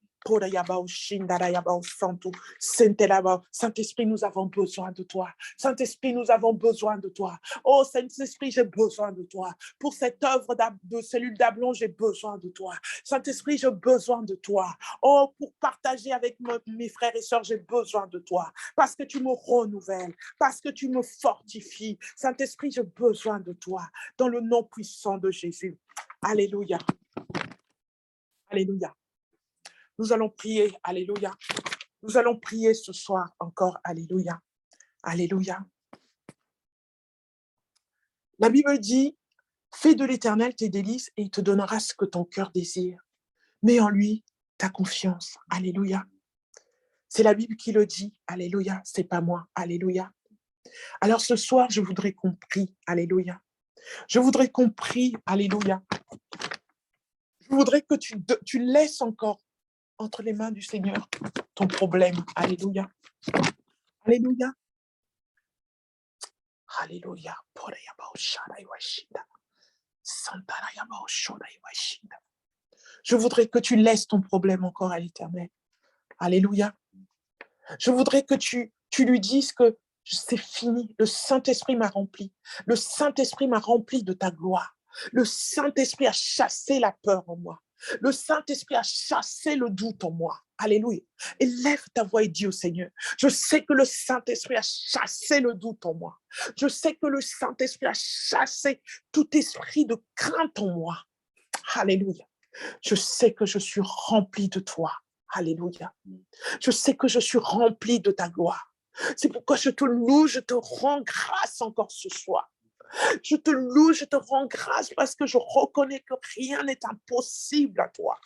[SPEAKER 1] Saint-Esprit, nous avons besoin de toi. Saint-Esprit, nous avons besoin de toi. Oh, Saint-Esprit, j'ai besoin de toi. Pour cette œuvre de cellule d'Ablon, j'ai besoin de toi. Saint-Esprit, j'ai besoin de toi. Oh, pour partager avec mes frères et sœurs, j'ai besoin de toi. Parce que tu me renouvelles, parce que tu me fortifies. Saint-Esprit, j'ai besoin de toi. Dans le nom puissant de Jésus. Alléluia. Alléluia. Nous allons prier, alléluia. Nous allons prier ce soir encore, alléluia. Alléluia. La Bible dit, fais de l'Éternel tes délices et il te donnera ce que ton cœur désire. Mets en lui ta confiance, alléluia. C'est la Bible qui le dit, alléluia, c'est pas moi, alléluia. Alors ce soir, je voudrais qu'on prie, alléluia. Je voudrais qu'on prie, alléluia. Je voudrais que tu laisses encore entre les mains du Seigneur ton problème. Alléluia. Alléluia. Alléluia. Je voudrais que tu laisses ton problème encore à l'Éternel. Alléluia. Je voudrais que tu lui dises que c'est fini. Le Saint-Esprit m'a rempli. Le Saint-Esprit m'a rempli de ta gloire. Le Saint-Esprit a chassé la peur en moi. Le Saint-Esprit a chassé le doute en moi. Alléluia. Élève ta voix et dis au Seigneur, je sais que le Saint-Esprit a chassé le doute en moi. Je sais que le Saint-Esprit a chassé tout esprit de crainte en moi. Alléluia. Je sais que je suis rempli de toi. Alléluia. Je sais que je suis rempli de ta gloire. C'est pourquoi je te loue, je te rends grâce encore ce soir. Je te loue, je te rends grâce parce que je reconnais que rien n'est impossible à toi.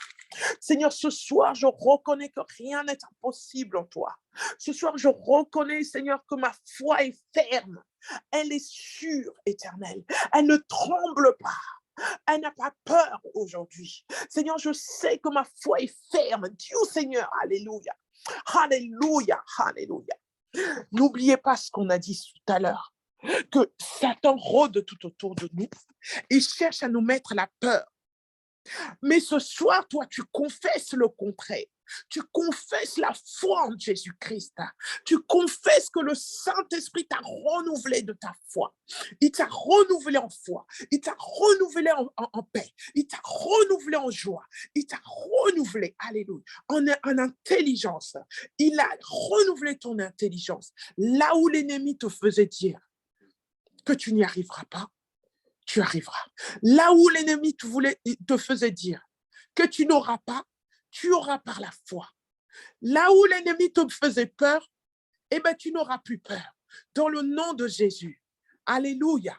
[SPEAKER 1] Seigneur, ce soir, je reconnais que rien n'est impossible en toi. Ce soir, je reconnais, Seigneur, que ma foi est ferme. Elle est sûre, éternelle. Elle ne tremble pas. Elle n'a pas peur aujourd'hui. Seigneur, je sais que ma foi est ferme. Dieu, Seigneur, alléluia. Alléluia, alléluia. N'oubliez pas ce qu'on a dit tout à l'heure, que Satan rôde tout autour de nous. Il cherche à nous mettre la peur. Mais ce soir, toi, tu confesses le contraire. Tu confesses la foi en Jésus-Christ. Tu confesses que le Saint-Esprit t'a renouvelé de ta foi. Il t'a renouvelé en foi. Il t'a renouvelé en paix. Il t'a renouvelé en joie. Il t'a renouvelé, alléluia, en intelligence. Il a renouvelé ton intelligence. Là où l'ennemi te faisait dire que tu n'y arriveras pas, tu arriveras. Là où l'ennemi te faisait dire que tu n'auras pas, tu auras par la foi. Là où l'ennemi te faisait peur, eh bien, tu n'auras plus peur. Dans le nom de Jésus. Alléluia.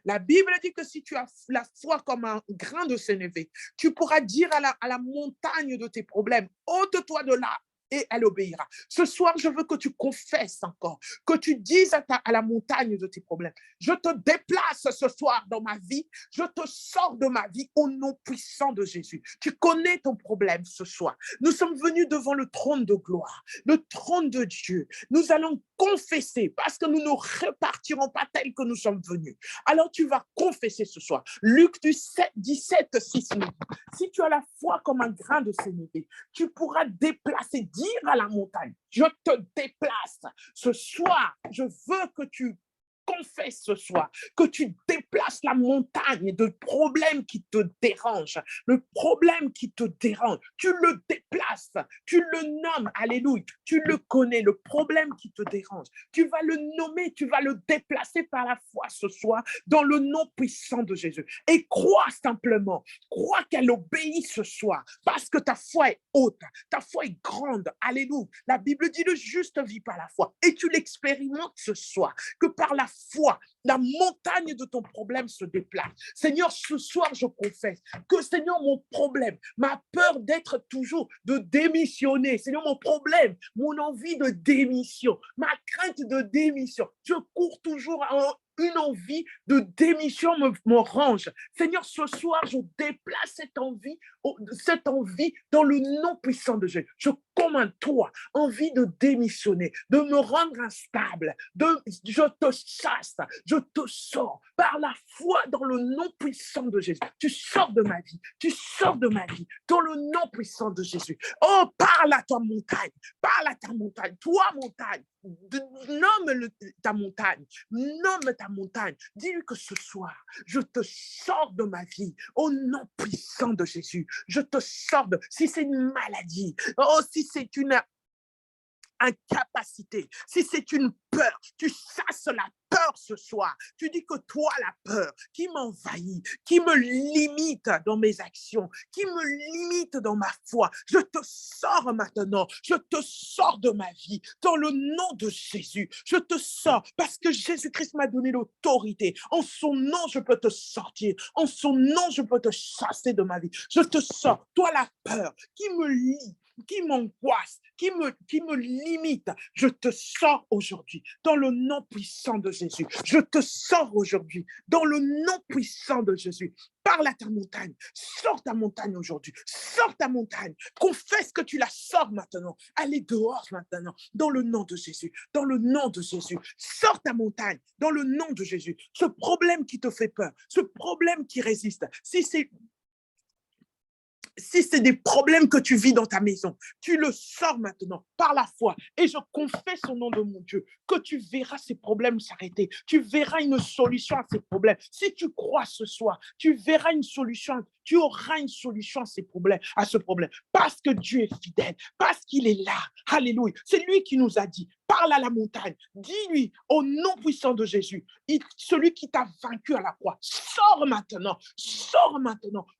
[SPEAKER 1] La Bible dit que si tu as la foi comme un grain de sénévé, tu pourras dire à la montagne de tes problèmes, ôte-toi de là et elle obéira. Ce soir, je veux que tu confesses encore, que tu dises à la montagne de tes problèmes, je te déplace ce soir dans ma vie, je te sors de ma vie au nom puissant de Jésus. Tu connais ton problème ce soir. Nous sommes venus devant le trône de gloire, le trône de Dieu. Nous allons confesser parce que nous ne repartirons pas tels que nous sommes venus. Alors tu vas confesser ce soir. Luc 17, 6 nous dit, si tu as la foi comme un grain de sénévé, tu pourras déplacer, dire à la montagne, je te déplace. Ce soir, je veux que tu confesse ce soir, que tu déplaces la montagne de problèmes qui te dérangent, le problème qui te dérange, tu le déplaces, tu le nommes, alléluia, tu le connais, le problème qui te dérange, tu vas le nommer, tu vas le déplacer par la foi ce soir, dans le nom puissant de Jésus. Et crois simplement, crois qu'elle obéit ce soir, parce que ta foi est haute, ta foi est grande, alléluia. La Bible dit le juste vit par la foi, et tu l'expérimentes ce soir, que par la foi, la montagne de ton problème se déplace. Seigneur, ce soir, je confesse que, Seigneur, mon problème, ma peur d'être toujours, de démissionner, Seigneur, mon problème, mon envie de démission, ma crainte de démission, je cours toujours à une envie de démission me range. Seigneur, ce soir, je déplace cette envie dans le nom puissant de Jésus. Je commande toi, envie de démissionner, de me rendre instable, je te chasse, je te sors par la foi dans le nom puissant de Jésus. Tu sors de ma vie, tu sors de ma vie dans le nom puissant de Jésus. Oh, parle à ta montagne, parle à ta montagne, toi montagne, nomme ta montagne, nomme ta montagne. Dis-lui que ce soir, je te sors de ma vie au nom puissant de Jésus. Je te sors de, si c'est une maladie, oh, si c'est une incapacité, si c'est une peur, tu chasses la peur ce soir. Tu dis que toi, la peur qui m'envahit, qui me limite dans mes actions, qui me limite dans ma foi, je te sors maintenant, je te sors de ma vie dans le nom de Jésus. Je te sors parce que Jésus-Christ m'a donné l'autorité. En son nom, je peux te sortir. En son nom, je peux te chasser de ma vie. Je te sors, toi, la peur qui me lie, qui m'angoisse, qui me limite, je te sors aujourd'hui dans le nom puissant de Jésus. Je te sors aujourd'hui dans le nom puissant de Jésus. Parle à ta montagne, sors ta montagne aujourd'hui, sors ta montagne, confesse que tu la sors maintenant, allez dehors maintenant, dans le nom de Jésus, dans le nom de Jésus, sors ta montagne, dans le nom de Jésus. Ce problème qui te fait peur, ce problème qui résiste, si c'est des problèmes que tu vis dans ta maison, tu le sors maintenant par la foi. Et je confesse au nom de mon Dieu que tu verras ces problèmes s'arrêter. Tu verras une solution à ces problèmes. Si tu crois ce soir, tu verras une solution. Tu auras une solution à ce problème. Parce que Dieu est fidèle, parce qu'il est là. Alléluia. C'est lui qui nous a dit, parle à la montagne. Dis-lui au nom puissant de Jésus, celui qui t'a vaincu à la croix, sors maintenant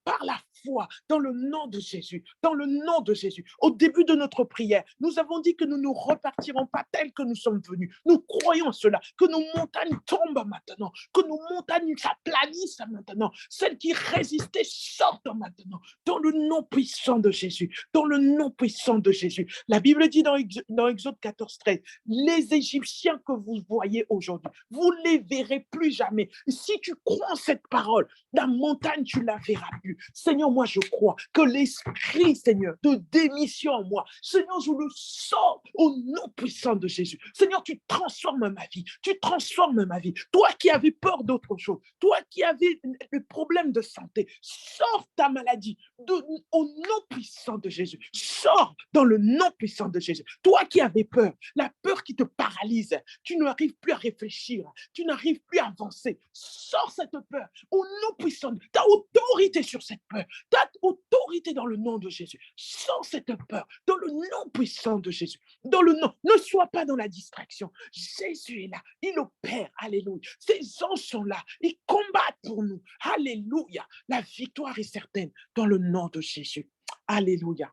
[SPEAKER 1] par la foi, dans le nom de Jésus, dans le nom de Jésus. Au début de notre prière, nous avons dit que nous ne repartirons pas tels que nous sommes venus. Nous croyons cela, que nos montagnes tombent maintenant, que nos montagnes s'aplanissent maintenant. Celles qui résistaient sortent maintenant, dans le nom puissant de Jésus, dans le nom puissant de Jésus. La Bible dit dans Exode 14, 13, les Égyptiens que vous voyez aujourd'hui, vous ne les verrez plus jamais. Si tu crois en cette parole, la montagne, tu ne la verras plus. Seigneur, moi, je crois que l'esprit, Seigneur, de démission en moi, Seigneur, je le sors au nom puissant de Jésus. Seigneur, tu transformes ma vie. Tu transformes ma vie. Toi qui avais peur d'autre chose, toi qui avais le problème de santé, sors ta maladie au nom puissant de Jésus. Sors dans le nom puissant de Jésus. Toi qui avais peur, la peur qui te paralyse, tu n'arrives plus à réfléchir, tu n'arrives plus à avancer. Sors cette peur au nom puissant. Tu as autorité sur cette peur. Tu as autorité dans le nom de Jésus. Sors cette peur dans le nom puissant de Jésus. Dans le nom. Ne sois pas dans la distraction. Jésus est là. Il opère. Alléluia. Ses anges sont là. Ils combattent pour nous. Alléluia. La victoire est certaine dans le nom de Jésus. Alléluia.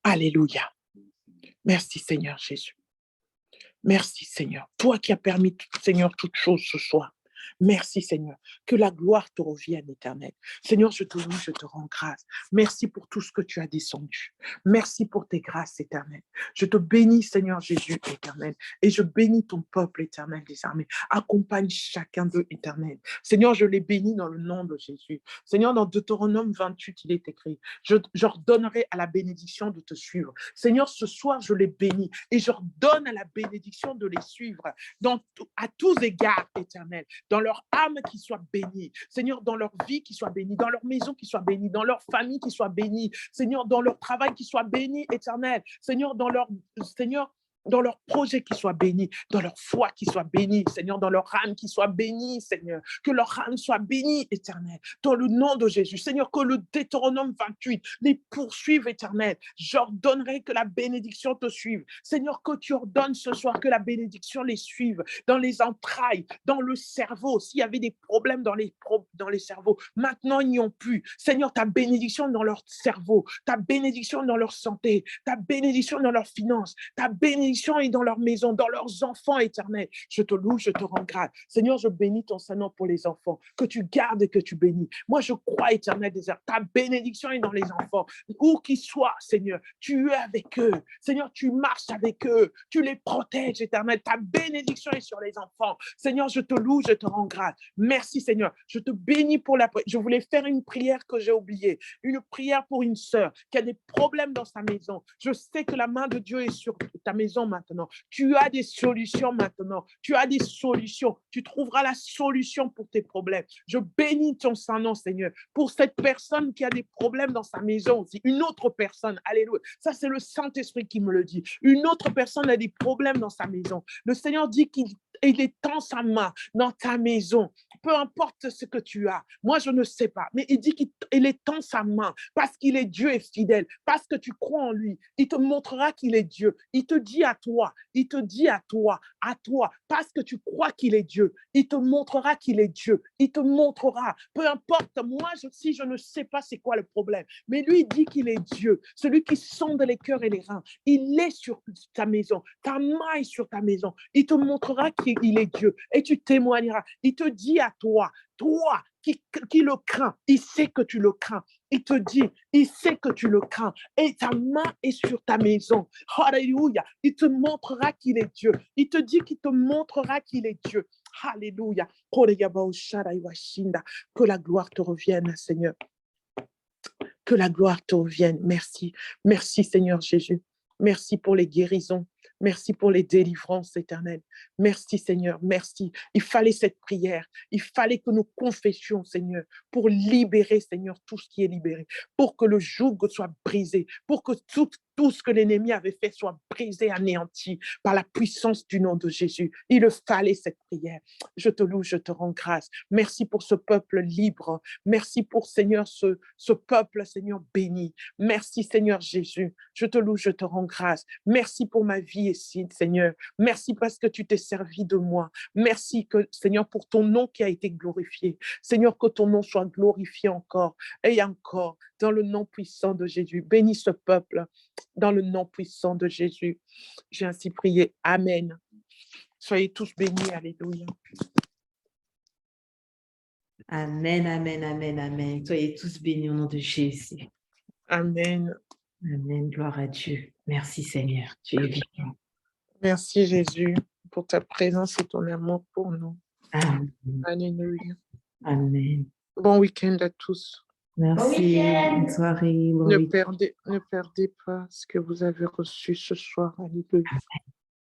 [SPEAKER 1] Alléluia. Merci Seigneur Jésus. Merci Seigneur. Toi qui as permis, Seigneur, toutes choses ce soir. Merci, Seigneur. Que la gloire te revienne, Éternel. Seigneur, je te loue, je te rends grâce. Merci pour tout ce que tu as descendu. Merci pour tes grâces, Éternel. Je te bénis, Seigneur Jésus, Éternel. Et je bénis ton peuple, Éternel des armées. Accompagne chacun d'eux, Éternel. Seigneur, je les bénis dans le nom de Jésus. Seigneur, dans Deutéronome 28, il est écrit, je leur donnerai à la bénédiction de te suivre. Seigneur, ce soir, je les bénis et je leur donne à la bénédiction de les suivre à tous égards, Éternel. Dans leur âme qui soit bénie. Seigneur, dans leur vie qui soit bénie. Dans leur maison qui soit bénie. Dans leur famille qui soit bénie. Seigneur, dans leur travail qui soit béni, Éternel. Seigneur, dans leur projet qui soit béni, dans leur foi qui soit béni, Seigneur, dans leur âme qui soit bénie, Seigneur, que leur âme soit bénie, Éternel, dans le nom de Jésus, Seigneur, que le Deutéronome 28 les poursuive, Éternel, j'ordonnerai que la bénédiction te suive, Seigneur, que tu ordonnes ce soir que la bénédiction les suive, dans les entrailles, dans le cerveau, s'il y avait des problèmes dans les cerveaux, maintenant ils n'y ont plus, Seigneur, ta bénédiction dans leur cerveau, ta bénédiction dans leur santé, ta bénédiction dans leurs finances, ta bénédiction et dans leur maison, dans leurs enfants éternels. Je te loue, je te rends grâce. Seigneur, je bénis ton Saint-Nom pour les enfants, que tu gardes et que tu bénis. Moi, je crois, éternel des airs, ta bénédiction est dans les enfants. Où qu'ils soient, Seigneur, tu es avec eux. Seigneur, tu marches avec eux. Tu les protèges, éternel. Ta bénédiction est sur les enfants. Seigneur, je te loue, je te rends grâce. Merci, Seigneur. Je te bénis pour la prière. Je voulais faire une prière que j'ai oubliée. Une prière pour une sœur qui a des problèmes dans sa maison. Je sais que la main de Dieu est sur ta maison maintenant. Tu as des solutions maintenant. Tu as des solutions. Tu trouveras la solution pour tes problèmes. Je bénis ton Saint-Nom, Seigneur, pour cette personne qui a des problèmes dans sa maison aussi. Une autre personne, alléluia. Ça, c'est le Saint-Esprit qui me le dit. Une autre personne a des problèmes dans sa maison. Le Seigneur dit qu'il étend sa main dans ta maison. Peu importe ce que tu as. Moi, je ne sais pas. Mais il dit qu'il étend sa main parce qu'il est Dieu et fidèle. Parce que tu crois en lui. Il te montrera qu'il est Dieu. Il te dit à toi. Il te dit à toi. Parce que tu crois qu'il est Dieu. Il te montrera qu'il est Dieu. Il te montrera. Peu importe. Moi, si je ne sais pas c'est quoi le problème. Mais lui, il dit qu'il est Dieu. Celui qui sonde les cœurs et les reins. Il est sur ta maison. Ta main est sur ta maison. Il te montrera qu'il est Dieu et tu témoigneras. Il te dit à toi qui le craint, il sait que tu le crains. Il te dit, il sait que tu le crains et ta main est sur ta maison. Alléluia. Il te montrera qu'il est Dieu. Il te dit qu'il te montrera qu'il est Dieu. Alléluia. Que la gloire te revienne, Seigneur. Que la gloire te revienne. Merci. Merci, Seigneur Jésus. Merci pour les guérisons. Merci pour les délivrances éternelles. Merci, Seigneur. Merci. Il fallait cette prière. Il fallait que nous confessions, Seigneur, pour libérer, Seigneur, tout ce qui est libéré, pour que le joug soit brisé, pour que tout ce que l'ennemi avait fait soit brisé, anéanti par la puissance du nom de Jésus. Il fallait cette prière. Je te loue, je te rends grâce. Merci pour ce peuple libre. Merci pour, Seigneur, ce peuple, Seigneur, béni. Merci, Seigneur Jésus. Je te loue, je te rends grâce. Merci pour ma vie ici, Seigneur. Merci parce que tu t'es servi de moi. Merci, Seigneur, pour ton nom qui a été glorifié. Seigneur, que ton nom soit glorifié encore et encore dans le nom puissant de Jésus. Bénis ce peuple dans le nom puissant de Jésus. J'ai ainsi prié. Amen. Soyez tous bénis. Alléluia.
[SPEAKER 2] Amen, amen, amen, amen. Soyez tous bénis au nom de Jésus.
[SPEAKER 1] Amen.
[SPEAKER 2] Amen. Gloire à Dieu. Merci, Seigneur. Tu es vivant.
[SPEAKER 1] Merci, Jésus, pour ta présence et ton amour pour nous.
[SPEAKER 2] Amen.
[SPEAKER 1] Alléluia.
[SPEAKER 2] Amen.
[SPEAKER 1] Bon week-end à tous.
[SPEAKER 2] Merci. Bonne soirée. Bon
[SPEAKER 1] Ne perdez pas ce que vous avez reçu ce soir. Alléluia.